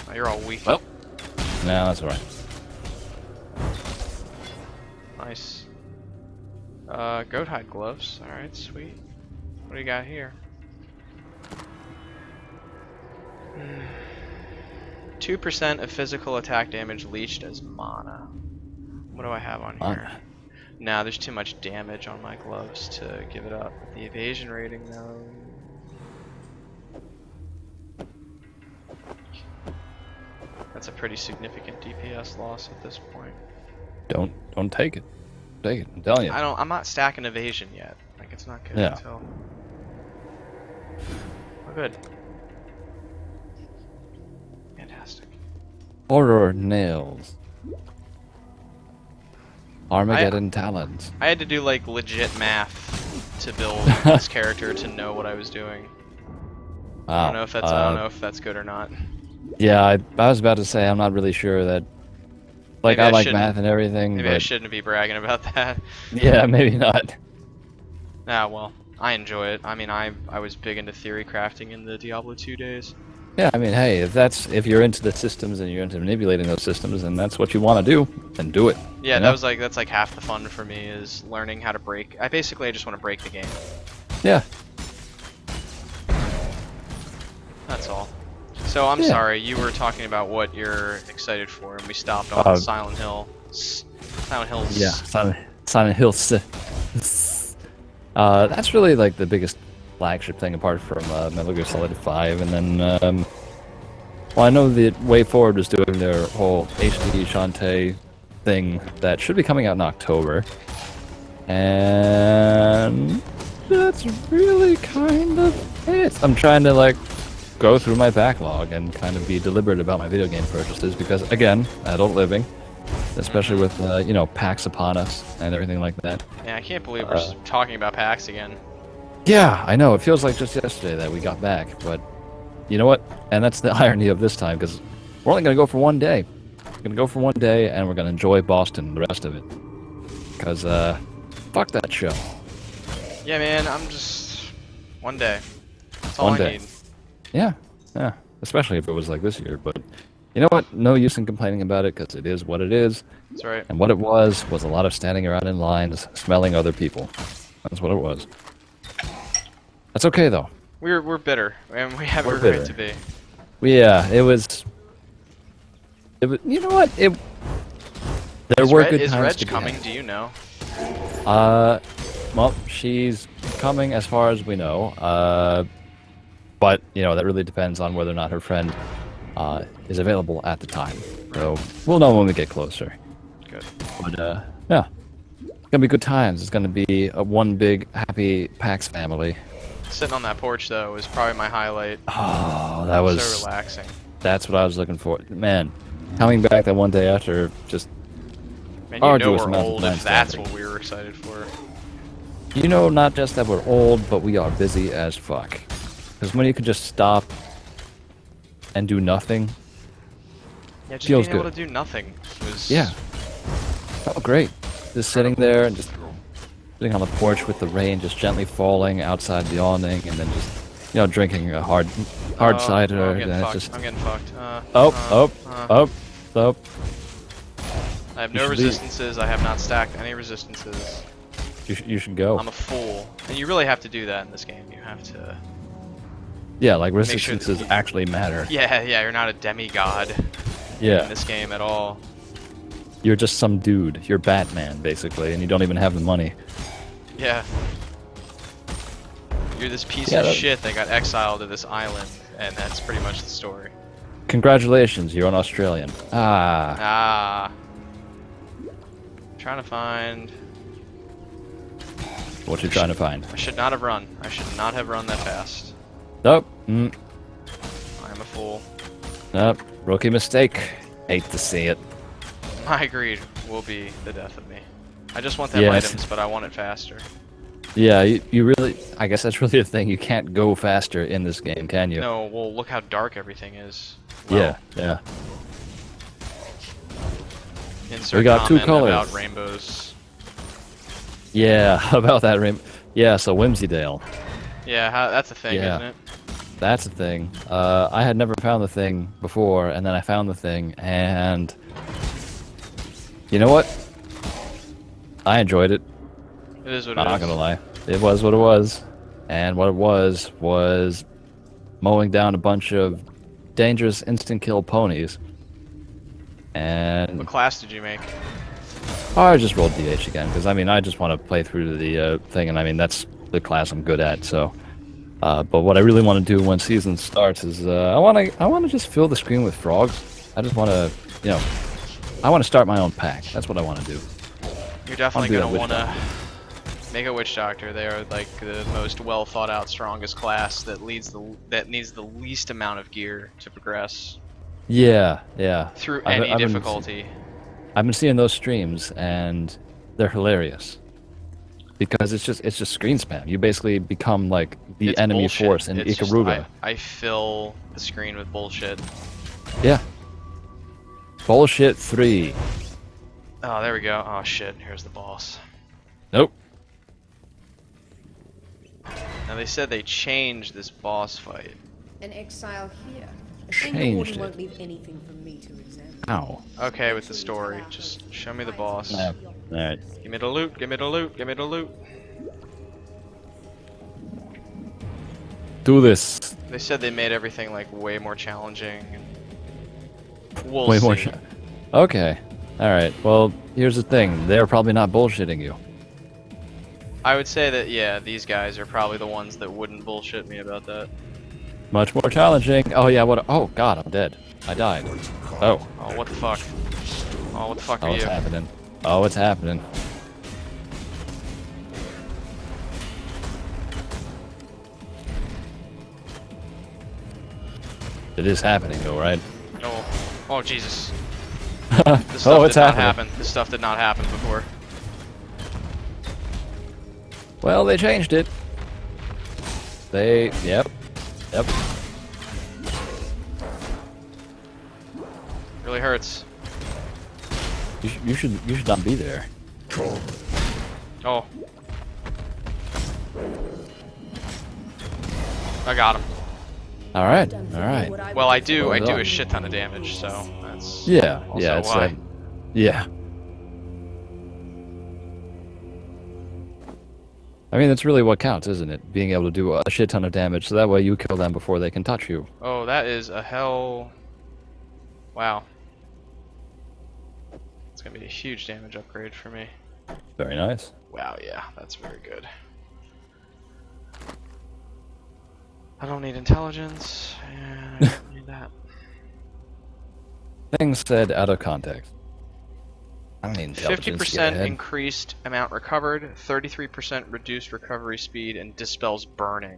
Oh, you're all weak. Well. No, that's alright. Nice. Goat hide gloves. Alright, sweet. What do you got here? 2% of physical attack damage leached as mana. What do I have on here? Mana. Nah, there's too much damage on my gloves to give it up. The evasion rating, though. That's a pretty significant DPS loss at this point. Don't take it. Take it. I'm telling you. I'm not stacking evasion yet. Like, it's not good Yeah. until. Oh, good. Fantastic. Horror nails. Armageddon talons. I had to do like legit math to build this character to know what I was doing. Wow. I don't know if that's good or not. Yeah, I was about to say I'm not really sure that. Like, Maybe I I like shouldn't- math and everything. Maybe but I shouldn't be bragging about that. Yeah, maybe not. Ah, well, I enjoy it. I mean, I was big into theory crafting in the Diablo 2 days. Yeah, I mean, hey, if you're into the systems and you're into manipulating those systems and that's what you want to do, then do it. Yeah, you know? that's like half the fun for me is learning how to break. I just want to break the game. Yeah. That's all. So I'm Yeah. sorry, you were talking about what you're excited for, and we stopped on Silent Hill. Silent Hills. Yeah, Silent Hills. That's really like the biggest flagship thing apart from Metal Gear Solid 5, and then well, I know that Way Forward was doing their whole HD Shantae thing that should be coming out in October, and that's really kind of it. I'm trying to like go through my backlog and kind of be deliberate about my video game purchases because, again, adult living, especially with you know, PAX upon us and everything like that. Yeah, I can't believe we're talking about PAX again. Yeah, I know. It feels like just yesterday that we got back, but you know what? And that's the irony of this time, because we're only going to go for one day. We're going to go for one day, and we're going to enjoy Boston, the rest of it. Because, fuck that show. Yeah, man, I'm just... One day. That's all One I day. need. Yeah, yeah. Especially if it was like this year, but you know what? No use in complaining about it, because it is what it is. That's right. And what it was a lot of standing around in lines, smelling other people. That's what it was. That's okay, though. We're bitter, and we have We're every right bitter. to be. Yeah, it was. You know what? There were good Is times Reg to be coming? had. Do you know? Well, she's coming as far as we know. But you know that really depends on whether or not her friend is available at the time. So we'll know when we get closer. Good. But yeah, it's gonna be good times. It's gonna be one big happy PAX family. Sitting on that porch though was probably my highlight. Oh, that was So relaxing. That's what I was looking for. Man, coming back that one day after just Man, you know arduous we're amount of old time if that's standing. what we were excited for. You know, not just that we're old, but we are busy as fuck. Because when you can just stop and do nothing, Yeah, just feels being able good. to do nothing was... Yeah. Oh, great. Just sitting there and just sitting on the porch with the rain just gently falling outside the awning, and then just, you know, drinking a hard cider. Oh, I'm getting and it's fucked. just I'm getting fucked. up. I have You no should leave. resistances. I have not stacked any resistances. You should go. I'm a fool. And you really have to do that in this game. You have to... Yeah, like sure resistances that actually matter. Yeah, you're not a demigod in Yeah, this game at all. you're just some dude. You're Batman, basically, and you don't even have the money. Yeah. You're this piece Yeah, of that- shit that got exiled to this island, and that's pretty much the story. Congratulations, you're an Australian. Ah, Ah. Trying to find... what you trying to find? I should not have run. I should not have run that fast. Nope. I'm a fool. Nope. Rookie mistake. Hate to see it. My greed will be the death of me. I just want them Yes. items, but I want it faster. Yeah, you really. I guess that's really a thing. You can't go faster in this game, can you? No, well, look how dark everything is. Yeah, yeah. Insert We got two comment colors. about rainbows. Yeah, about that rim. Yeah, so Whimsydale. Yeah, that's a thing, Yeah. isn't it? That's a thing. I had never found the thing before, and then I found the thing, and you know what? I enjoyed it. It is what I'm it not is. gonna lie. It was what it was, and what it was mowing down a bunch of dangerous instant kill ponies. And What class did you make? I just rolled DH again because I mean I just want to play through the thing, and I mean that's the class I'm good at. So, but what I really want to do when season starts is I want to just fill the screen with frogs. I just want to, you know, I want to start my own pack. That's what I want to do. You're definitely do gonna that want witch to make a witch doctor. They are like the most well thought out, strongest class that needs the least amount of gear to progress Yeah, yeah. through I've- any I've been- difficulty. I've been seeing those streams, and they're hilarious because it's just screen spam. You basically become like the It's enemy bullshit. force in It's just- Ikaruga. I fill the screen with bullshit. Yeah. Bullshit 3. Oh, there we go. Oh shit, here's the boss. Nope. Now they said they changed this boss fight. An exile here. A Changed single warden it. won't leave anything for me to examine. Ow. Okay, with the story, just show me the boss. Alright. Give me the loot, give me the loot, give me the loot. Do this. They said they made everything like way more challenging. We'll Way see. more Okay. Alright. Well, here's the thing. They're probably not bullshitting you. I would say that yeah, these guys are probably the ones that wouldn't bullshit me about that. Much more challenging. Oh, yeah, what? Oh, God, I'm dead. I died. Oh. Oh, what the fuck? Oh, what the fuck Oh, are it's you? happening. Oh, it's happening. It is happening, though, right? Oh, oh Jesus! This stuff Oh, it's did not happening. happen. This stuff did not happen before. Well, they changed it. Yep. Really hurts. You should not be there. Oh. I got him. All right. Done for All me right. what Well, I would do. I Well do done. a shit ton of damage, so that's Yeah. also Yeah. It's why. yeah. I mean, that's really what counts, isn't it? Being able to do a shit ton of damage, so that way you kill them before they can touch you. Oh, that is a hell. Wow. It's gonna be a huge damage upgrade for me. Very nice. Wow, yeah, that's very good. I don't need intelligence, and I don't need that. Things said out of context. I don't need intelligence. 50% Get increased amount recovered, 33% reduced recovery speed, and dispels burning.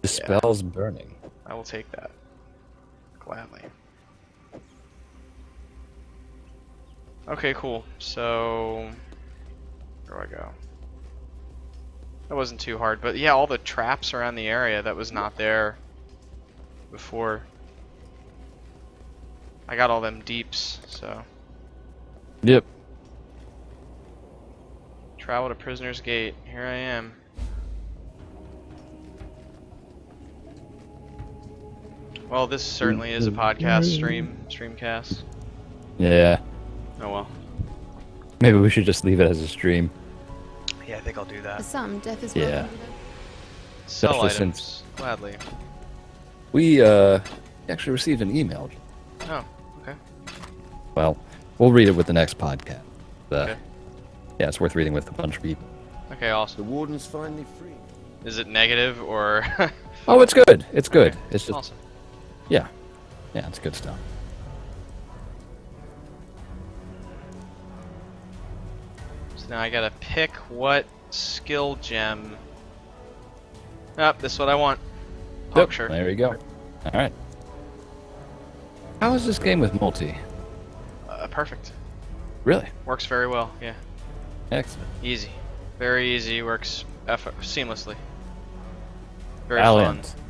Dispels burning. I will take that. Gladly. Okay, cool. So Where do I go? That wasn't too hard, but yeah, all the traps around the area that was not there before. I got all them deeps, so. Yep. Travel to Prisoner's Gate. Here I am. Well, this certainly is a podcast streamcast. Yeah. Oh well. Maybe we should just leave it as a stream. Yeah, I think I'll do that. Some death is Yeah. welcome. Sell Especially items, since- gladly. We actually received an email. Oh, okay. Well, we'll read it with the next podcast. Okay. Yeah, it's worth reading with a bunch of people. Okay, awesome. The warden's finally free. Is it negative or? Oh, it's good. It's good. Okay, It's just awesome. yeah, it's good stuff. So now I gotta pick what skill gem. Yep, this is what I want. Yep, Puncture. there we go. All right. How is this game with multi? Perfect. Really? Works very well. Yeah. Excellent. Easy. Very easy. Works seamlessly. Very Valiant. fun.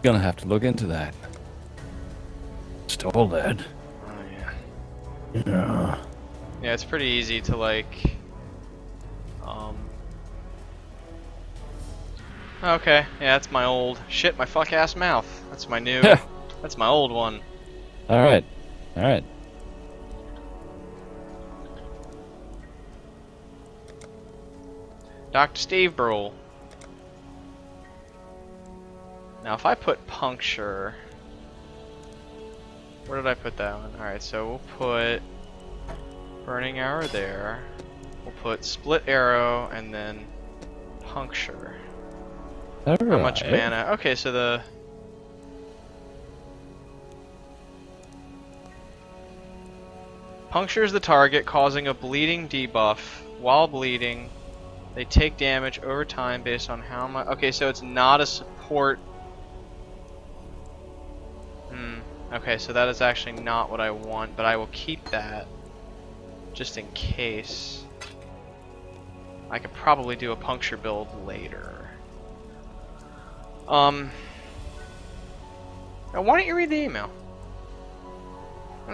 Gonna have to look into that. Stole that. Oh yeah. Yeah. Yeah, it's pretty easy to like. Okay, yeah, that's my old shit. My fuck ass mouth. That's my new. That's my old one. All right. All right. Dr. Steve Brule. Now, if I put puncture, where did I put that one? All right, so we'll put burning arrow there. We'll put split arrow and then puncture. All How much right. mana? Okay, so the punctures the target, causing a bleeding debuff. While bleeding, they take damage over time based on how much. Okay, so it's not a support. Okay, so that is actually not what I want, but I will keep that just in case. I could probably do a puncture build later. Now why don't you read the email?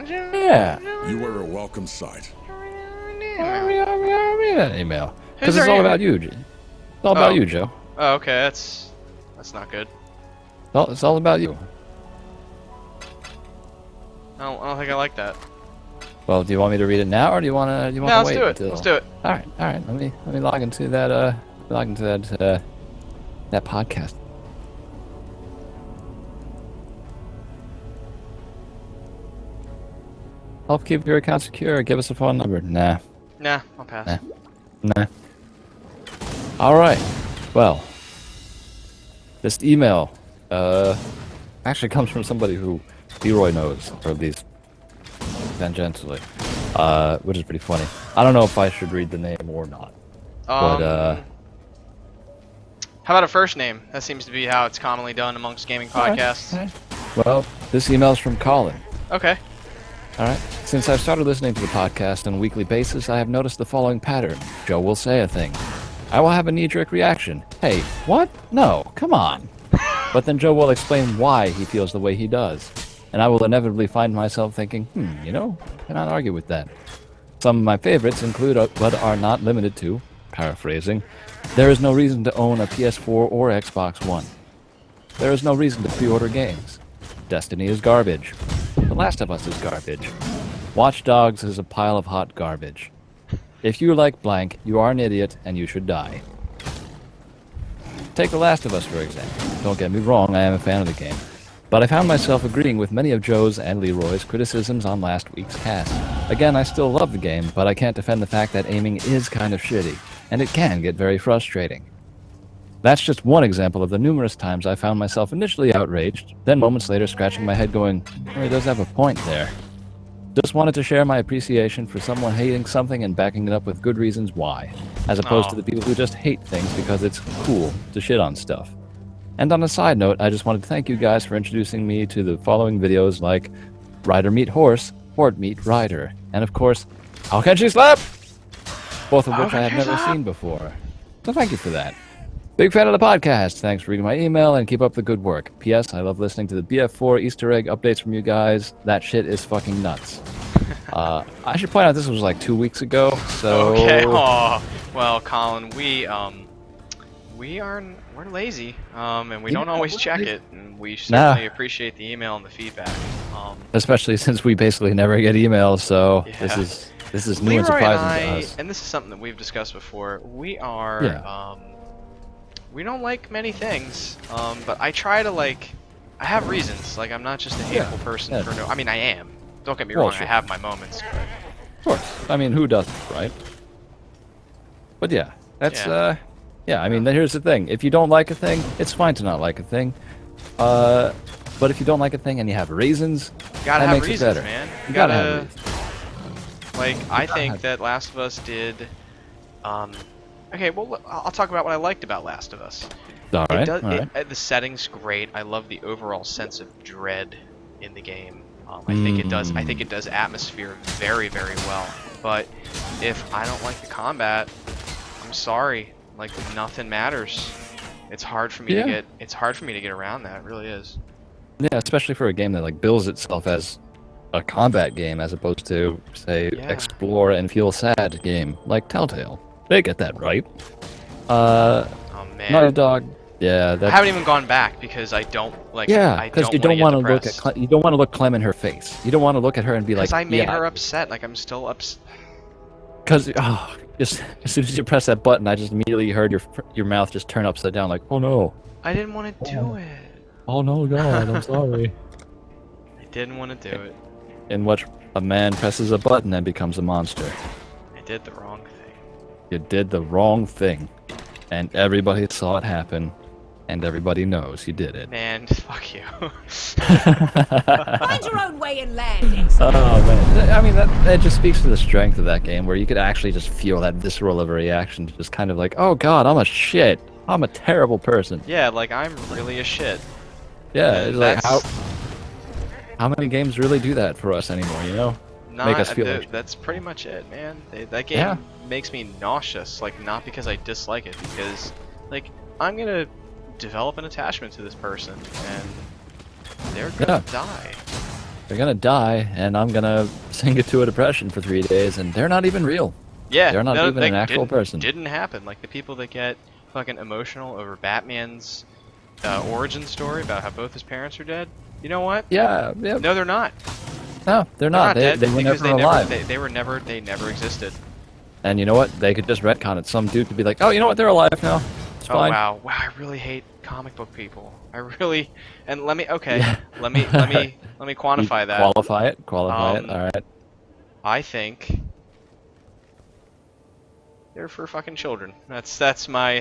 Yeah. You were a welcome sight. Read that email. Because Who's it's our all email? about you. It's all about Oh. you, Joe. Oh, okay, that's not good. It's all about you. I don't think I like that. Well, do you want me to read it now, or do you want to? No, let's wait do it. until... Let's do it. All right. Let me log into that. That podcast. Help keep your account secure. Give us a phone number. Nah. Nah, I'll pass. Nah. All right. Well, this email actually comes from somebody who Leroy knows, or at least tangentially, which is pretty funny. I don't know if I should read the name or not. But How about a first name? That seems to be how it's commonly done amongst gaming podcasts. well, this email is from Colin. Okay. All right. Since I've started listening to the podcast on a weekly basis, I have noticed the following pattern. Joe will say a thing. I will have a knee-jerk reaction. Hey, what? No, come on. But then Joe will explain why he feels the way he does. And I will inevitably find myself thinking, cannot argue with that. Some of my favorites include, but are not limited to, paraphrasing, there is no reason to own a PS4 or Xbox One. There is no reason to pre-order games. Destiny is garbage. The Last of Us is garbage. Watch Dogs is a pile of hot garbage. If you like blank, you are an idiot and you should die. Take The Last of Us, for example. Don't get me wrong, I am a fan of the game. But I found myself agreeing with many of Joe's and Leroy's criticisms on last week's cast. Again, I still love the game, but I can't defend the fact that aiming is kind of shitty, and it can get very frustrating. That's just one example of the numerous times I found myself initially outraged, then moments later scratching my head going, he does have a point there. Just wanted to share my appreciation for someone hating something and backing it up with good reasons why, as opposed to the people who just hate things because it's cool to shit on stuff. And on a side note, I just wanted to thank you guys for introducing me to the following videos like Rider Meet Horse, Horde Meet Rider, and of course, How can she slap? Both of How which I can have she never slap? seen before. So thank you for that. Big fan of the podcast. Thanks for reading my email and keep up the good work. P.S. I love listening to the BF4 Easter egg updates from you guys. That shit is fucking nuts. I should point out this was like 2 weeks ago, so... Okay. Aw. Well, Colin, we're lazy, and we don't Yeah, always we're check lazy. it, and we Nah. certainly appreciate the email and the feedback. Especially since we basically never get emails, so Yeah. this is new and Leroy and surprising to I, us. and this is something that we've discussed before, we are, Yeah. we don't like many things, but I try to, like, I have reasons. Like, I'm not just a hateful person yeah. for no... I mean, I am. Don't get me Well, wrong, sure. I have my moments, but... Of course. I mean, who doesn't, right? But yeah, that's, Yeah. yeah, I mean, here's the thing. If you don't like a thing, it's fine to not like a thing. But if you don't like a thing and you have reasons, You gotta that have makes it reasons, better. man. You gotta have reasons. Like, I gotta think have- that Last of Us did, okay, well, I'll talk about what I liked about Last of Us. All right, It does, all right. the setting's great. I love the overall sense of dread in the game. I think it does. I think it does atmosphere very, very well. But if I don't like the combat, I'm sorry. Like, nothing matters. It's hard for me to get. It's hard for me to get around that. It really is. Yeah, especially for a game that like bills itself as a combat game as opposed to, say, Yeah. explore and feel sad game like Telltale. They get that right. Oh man. Naughty Dog. Yeah, I that's haven't even gone back because I don't like. yeah, I because you don't don't want want to look at you don't want to look Clem in her face. You don't want to look at her and be like, Because I made yeah, her upset. Like, I'm still upset. because just as soon as you press that button, I just immediately heard your mouth just turn upside down, like, oh no, I didn't want to do it. oh no, God, I'm sorry. I didn't want to do it. In which a man presses a button and becomes a monster. I did the wrong thing. You did the wrong thing, and everybody saw it happen, and everybody knows you did it. Man, fuck you. Find your own way and land, Exile. Oh man, I mean that just speaks to the strength of that game, where you could actually just feel that visceral of a reaction, just kind of like, oh God, I'm a shit, I'm a terrible person. Yeah, like, I'm really a shit. Yeah, And it's like that's how many games really do that for us anymore, you know? not, make us feel like- that's pretty much it, man. That game Yeah. makes me nauseous. Like, not because I dislike it, because, like, I'm gonna develop an attachment to this person, and they're gonna die. They're gonna die, and I'm gonna sink into a depression for 3 days, and they're not even real. Yeah, They're not no, even they an actual person. Didn't happen. Like, the people that get fucking emotional over Batman's origin story about how both his parents are dead. You know what? Yeah, yeah. No, they're not. No, they're not. They're not They dead were because never alive. they never existed. And you know what? They could just retcon it. Some dude could be like, oh, you know what? They're alive now. It's Oh fine. wow, wow! I really hate comic book people. I really, and let me okay, Yeah. let me quantify You that. Qualify it. Qualify it. Um, All right. I think they're for fucking children. That's my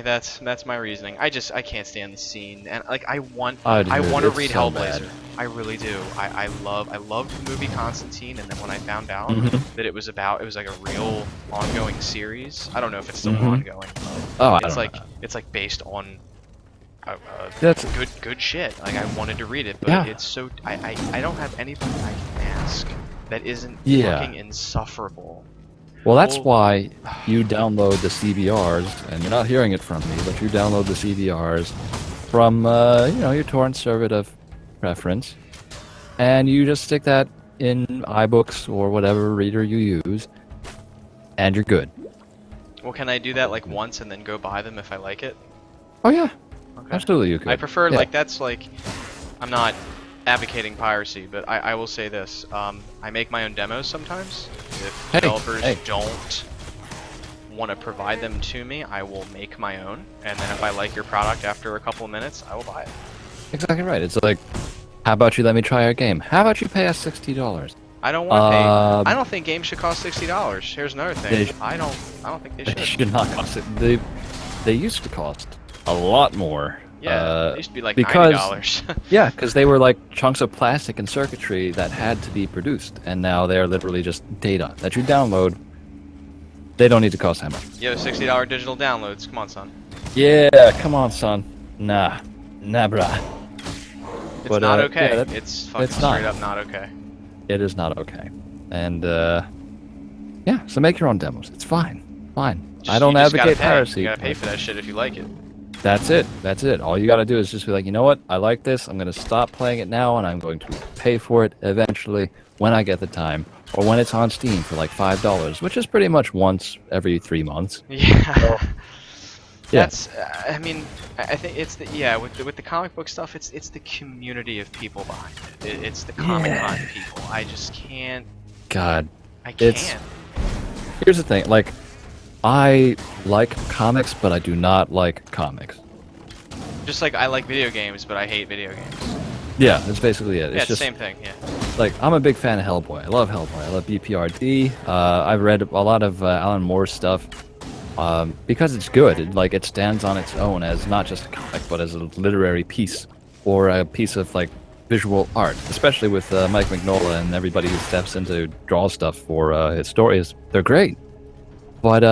reasoning. I can't stand the scene, and like I want Oh, dude, to it's read so Hellblazer. bad. I really do. I loved the movie Constantine, and then when I found out Mhm. that it was like a real ongoing series. I don't know if it's still Mhm. ongoing. Oh, I It's don't like know. it's like based on That's good shit. Like, I wanted to read it, but Yeah. it's so I don't have anybody I can ask that isn't Yeah. fucking insufferable. well. That's Well- why you download the CVRs, and you're not hearing it from me, but you download the CVRs from your torrent server of preference, and you just stick that in iBooks or whatever reader you use, and you're good. Well, can I do that like once and then go buy them if I like it? Oh yeah, Okay. absolutely you could. I prefer Yeah. like that's like I'm not advocating piracy, but I will say this: I make my own demos sometimes. If Hey, developers hey. don't want to provide them to me, I will make my own, and then if I like your product after a couple of minutes, I will buy it. Exactly right. It's like, how about you let me try our game? How about you pay us $60? I don't want to pay. Um, I don't think games should cost $60. Here's another They thing. I don't think they They should. should not cost it. They used to cost a lot more. Yeah, they used to be like because- $90. Yeah, because they were like chunks of plastic and circuitry that had to be produced, and now they're literally just data that you download. They don't need to cost that much. Yo, $60 digital downloads. Come on, son. Yeah, come on, son. Nah, brah. It's But, not yeah, okay. It's fucking it's not. straight up not okay. It is not okay. And Yeah, so make your own demos. It's fine. Fine. I You don't just gotta advocate pay. piracy. You gotta pay for that shit if you like it. That's it. That's it. All you gotta do is just be like, you know what? I like this. I'm gonna stop playing it now, and I'm going to pay for it eventually when I get the time, or when it's on Steam for like $5, which is pretty much once every 3 months. Yeah. Yeah. That's. I mean, I think it's the with the comic book stuff. It's the community of people behind it. It's the Comic Con people. I just can't. God, I It's- can't. here's the thing. Like, I like comics, but I do not like comics. Just like I like video games, but I hate video games. Yeah, that's basically it. Yeah, It's just the same thing. Yeah. like I'm a big fan of Hellboy. I love Hellboy. I love BPRD. I've read a lot of Alan Moore's stuff because it's good. It stands on its own as not just a comic, but as a literary piece or a piece of like visual art. Especially with Mike Mignola and everybody who steps in to draw stuff for his stories. They're great. But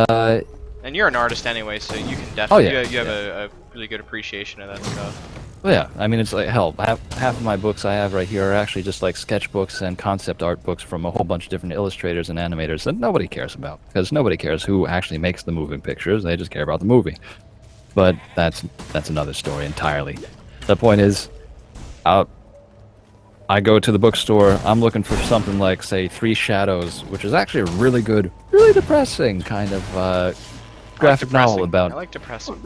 And you're an artist anyway, so you can definitely yeah, you have a really good appreciation of that stuff. well, yeah, I mean, it's like, hell, half of my books I have right here are actually just like sketchbooks and concept art books from a whole bunch of different illustrators and animators that nobody cares about, because nobody cares who actually makes the moving pictures. They just care about the movie. But that's another story entirely. The point is, I go to the bookstore, I'm looking for something like, say, Three Shadows, which is actually a really good, really depressing kind of graphic novel about... I like depressing.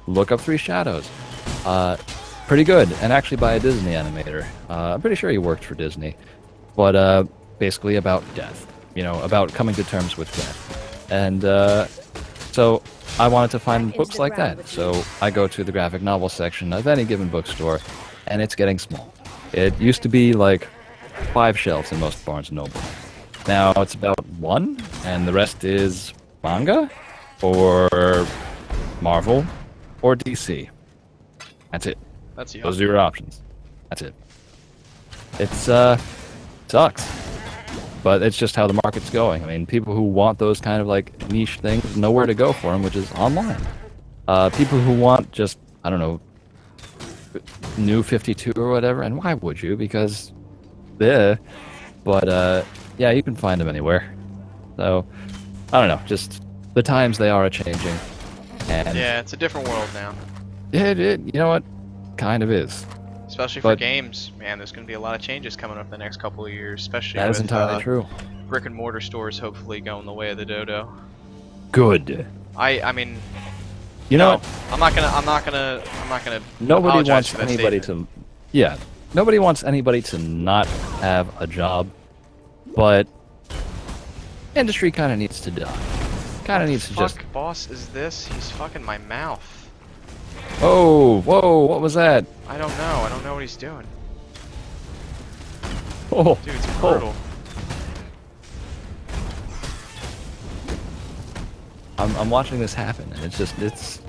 Look up Three Shadows. Pretty good, and actually by a Disney animator. I'm pretty sure he worked for Disney. But basically about death. You know, about coming to terms with death. And so I wanted to find books like that. So I go to the graphic novel section of any given bookstore, and it's getting small. It used to be like 5 shelves in most Barnes & Noble. Now it's about 1, and the rest is manga, or Marvel, or DC. That's it. That's you. Those are your options. That's it. It's sucks, but it's just how the market's going. I mean, people who want those kind of like niche things know where to go for them, which is online. People who want just, I don't know, New 52 or whatever, and why would you? Because but yeah, you can find them anywhere. So I don't know, just the times they are a-changing. And Yeah, it's a different world now. you know what? Kind of is. Especially for But- games, man. There's going to be a lot of changes coming up the next couple of years, especially That with is entirely true. brick and mortar stores hopefully going the way of the dodo. Good. I mean, You know no, what? I'm not gonna Nobody apologize wants for that anybody statement. to. Yeah. Nobody wants anybody to not have a job, but industry kind of needs to die. Kind of needs to Fuck, just. boss, is this? He's fucking my mouth. Oh, whoa! What was that? I don't know. I don't know what he's doing. Oh, Dude, it's brutal. I'm watching this happen, and it's.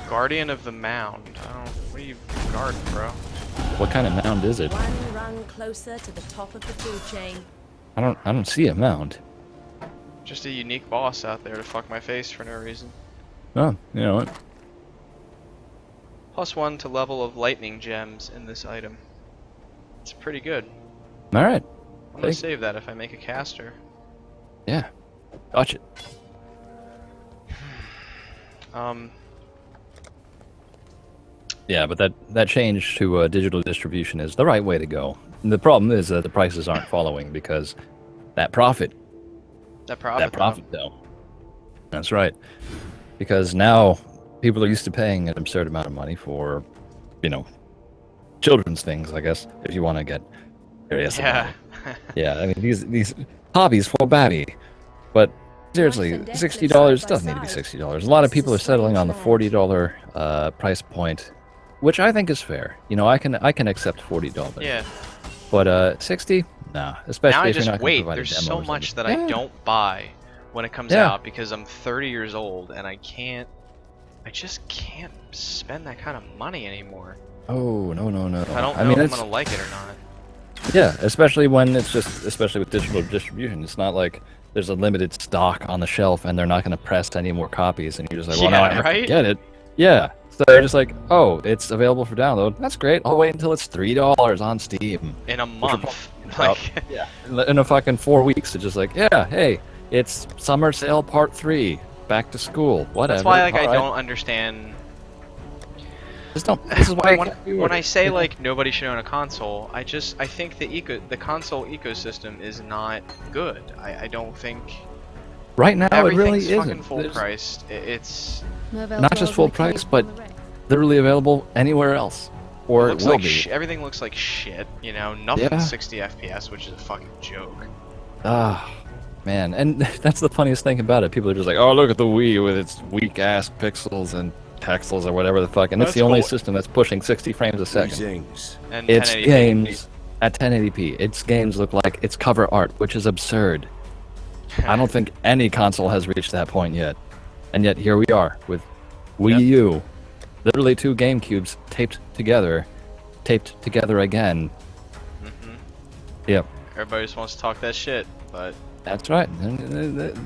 Guardian of the Mound. I don't. What are you guarding, bro? What kind of mound is it? One rung closer to the top of the food chain. I don't see a mound. Just a unique boss out there to fuck my face for no reason. Oh, you know what? +1 to level of lightning gems in this item. It's pretty good. All right. I'm gonna Hey. save that if I make a caster. Yeah. Watch it. Yeah, but that change to digital distribution is the right way to go. And the problem is that the prices aren't following because that profit. That profit. Though. That's right. Because now people are used to paying an absurd amount of money for, you know, children's things, I guess, if you want to get serious about Yeah. it. Yeah, I mean, these hobbies for baby. But seriously, $60 doesn't need to be $60. A lot of people are settling on the $40 price point, which I think is fair. You know, I can accept $40. Yeah. But 60? Nah, especially Now I if you're just not gonna wait. provide a There's demo so or something. much that I don't buy when it comes Yeah. out because I'm 30 years old and I just can't spend that kind of money anymore. Oh, no. I don't know mean, if I'm it's, gonna like it or not. yeah, especially when it's just, especially with digital distribution, it's not like there's a limited stock on the shelf and they're not going to press any more copies and you're just like, well, now Yeah, I have to right? get it. Yeah. So you're just like, oh, it's available for download. That's great. I'll wait until it's $3 on Steam. In a month. Like, yeah. In a fucking 4 weeks, it's just like, yeah, hey, It's summer sale part 3. Back to school. Whatever. That's why I All right. don't understand. Just don't. This is why When I say like nobody should own a console, I think the console ecosystem is not good. I don't think right now it everything's really fucking isn't. full priced. It's not just full price, but literally available anywhere else, or it looks will like be. everything looks like shit. You know, nothing's Yeah. 60 FPS, which is a fucking joke. Ah, man, and that's the funniest thing about it. People are just like, "Oh, look at the Wii with its weak ass pixels and pixels or whatever the fuck," and it's That's the only cool. system that's pushing 60 frames a second. Greetings. And Its 1080p. games at 1080p. Its games look like it's cover art, which is absurd. I don't think any console has reached that point yet, and yet here we are with Wii U, literally 2 GameCubes taped together again. Mhm. Yep, Everybody just wants to talk that shit, but that's right.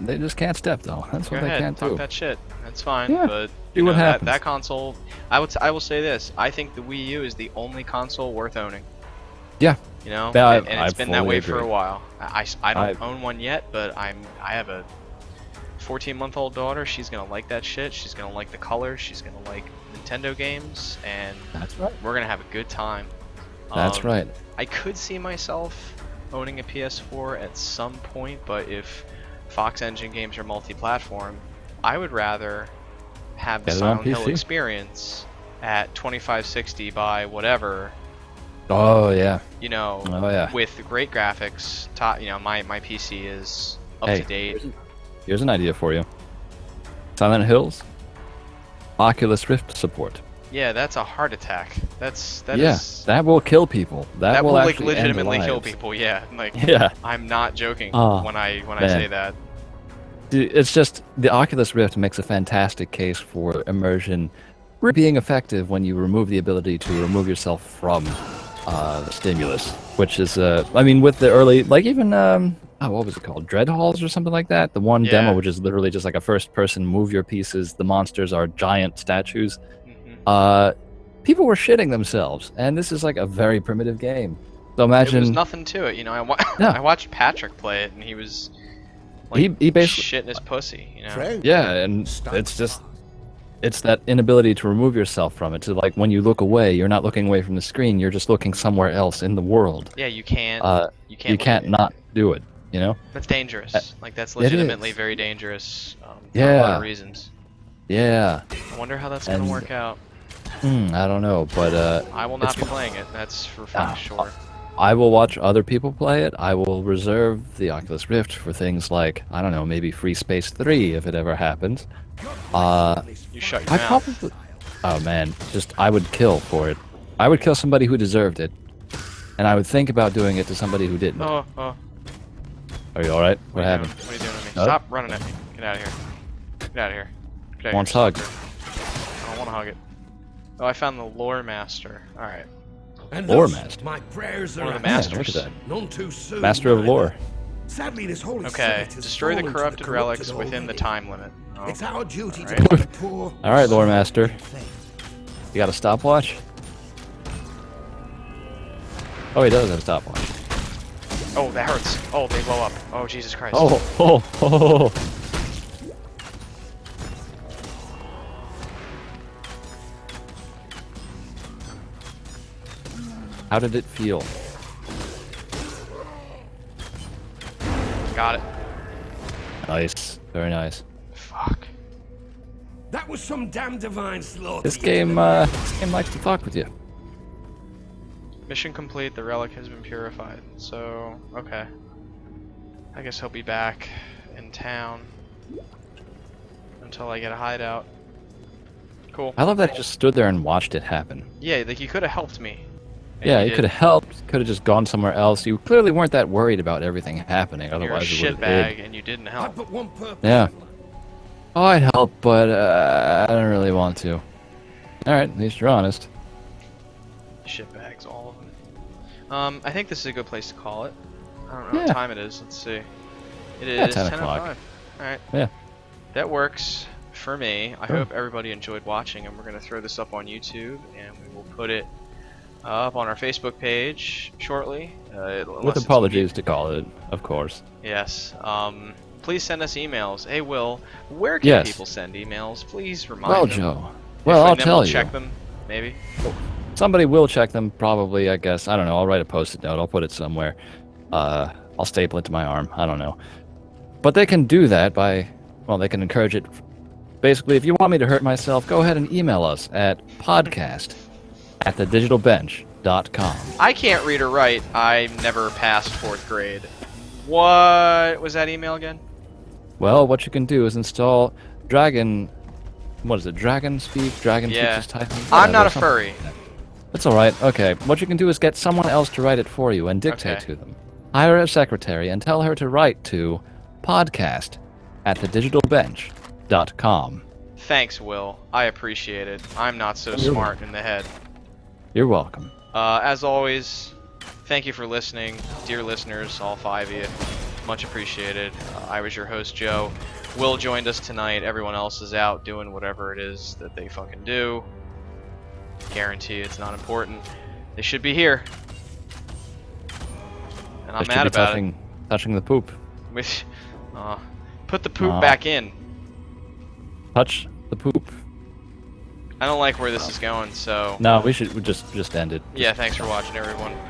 They just can't step though. That's go what they ahead, can't talk do. that shit. That's fine, Yeah, but see you what know, happens. that console, I will say this: I think the Wii U is the only console worth owning. Yeah, You know, Yeah, and I it's been that fully way for agree. a while. I don't I've- own one yet, but I have a 14-month-old daughter. She's gonna like that shit. She's gonna like the colors. She's gonna like Nintendo games, and that's right. we're gonna have a good time. That's right. I could see myself owning a PS4 at some point, but if Fox Engine games are multi-platform, I would rather have the Get it on Silent Hill PC. experience at 2560 by whatever, Oh yeah. you know, Oh yeah. with great graphics. Top, you know, my PC is up Hey, to date. Here's an idea for you. Silent Hills, Oculus Rift support. Yeah, that's a heart attack. That Yeah, is that will kill people. That will like actually legitimately end kill lives. people. Yeah, like Yeah. I'm not joking Oh, when I man. say that. Dude, it's just the Oculus Rift makes a fantastic case for immersion being effective when you remove the ability to remove yourself from the stimulus, which is I mean, with the early, like, even what was it called, Dread Halls or something like that, the one Yeah. demo which is literally just like a first person move your pieces, the monsters are giant statues. Mhm. People were shitting themselves, and this is like a very primitive game. So There was imagine nothing to it, you know. No. I watched Patrick play it, and he was like he basically shitting his pussy, you know. Friend. yeah, and it's just it's that inability to remove yourself from it. To, like, when you look away, you're not looking away from the screen, you're just looking somewhere else in the world. Yeah, you can't. You look can't at it. not do it, you know? That's dangerous. Like that's it legitimately is. very dangerous. For a Yeah. lot of reasons. Yeah. I wonder how that's gonna And- work out. I don't know, but I will not it's be playing it. That's for fucking sure. I will watch other people play it. I will reserve the Oculus Rift for things like, I don't know, maybe Free Space 3 if it ever happens. You shut your I mouth. probably Oh man, I would kill for it. I would kill somebody who deserved it. And I would think about doing it to somebody who didn't. Oh, Are you alright? What are you happened? doing? What are you doing to me? No? Stop running at me. Get out of here. Get out of here. Get out of Wants here, hug. sucker. I don't want to hug it. Oh, I found the Lore Master. All right. And Lore thus, Master. My prayers are One of the answered. Man, look masters. at that. None too soon. Master of neither. lore. Sadly, this holy Okay. site has Destroy the fallen to corrupted relics corrupted within the already. time limit. Oh. It's our duty to Alright. help the poor. Alright, Lore Master. You got a stopwatch? Oh, he does have a stopwatch. Oh, that hurts. Oh, they blow up. Oh, Jesus Christ. Oh. How did it feel? Got it. Nice. Very nice. Fuck. That was some damn divine slaughter. This you game delivered. likes to talk with you. Mission complete. The relic has been purified. So, okay. I guess he'll be back in town until I get a hideout. Cool. I love that he just stood there and watched it happen. Yeah, like you could have helped me. And Yeah, you he could have helped. Could have just gone somewhere else. You clearly weren't that worried about everything happening. You're a Otherwise, you would have shitbag, and you didn't I've help. but one purpose. Yeah. Oh, I'd help, but I don't really want to. All right, at least you're honest. Shitbags, all of them. I think this is a good place to call it. I don't know Yeah. what time it is. Let's see. It Yeah, is 10 10:05. o'clock. Alright. Yeah. That works for me. I Sure. hope everybody enjoyed watching, and we're going to throw this up on YouTube, and we will put it up on our Facebook page shortly. Unless With it's apologies to call it, of course. Yes. please send us emails. Hey, Will, where can Yes. people send emails? Please remind Well, them. Joe. Well, I'll then tell we'll you. check them, maybe. Somebody will check them, probably, I guess. I don't know. I'll write a post-it note. I'll put it somewhere. I'll staple it to my arm. I don't know. But they can do that by, well, they can encourage it. Basically, if you want me to hurt myself, go ahead and email us at podcast@thedigitalbench.com. I can't read or write. I never passed 4th grade. What was that email again? Well, what you can do is install Dragon... What is it? Dragon Speak? Dragon Yeah. Teaches Typing? I'm not a Whatever, furry. That's alright. Okay. What you can do is get someone else to write it for you and dictate Okay. to them. Hire a secretary and tell her to write to podcast@thedigitalbench.com. Thanks, Will. I appreciate it. I'm not so You're smart in the head. You're welcome. As always, thank you for listening, dear listeners, all 5 of you. Much appreciated. I was your host, Joe. Will joined us tonight. Everyone else is out doing whatever it is that they fucking do. Guarantee it's not important. They should be here. And I'm Just mad should be about touching the poop. it. Put the poop Aw. back in. Touch the poop. I don't like where this is going, so... No, we should just end it. Yeah, thanks for watching, everyone.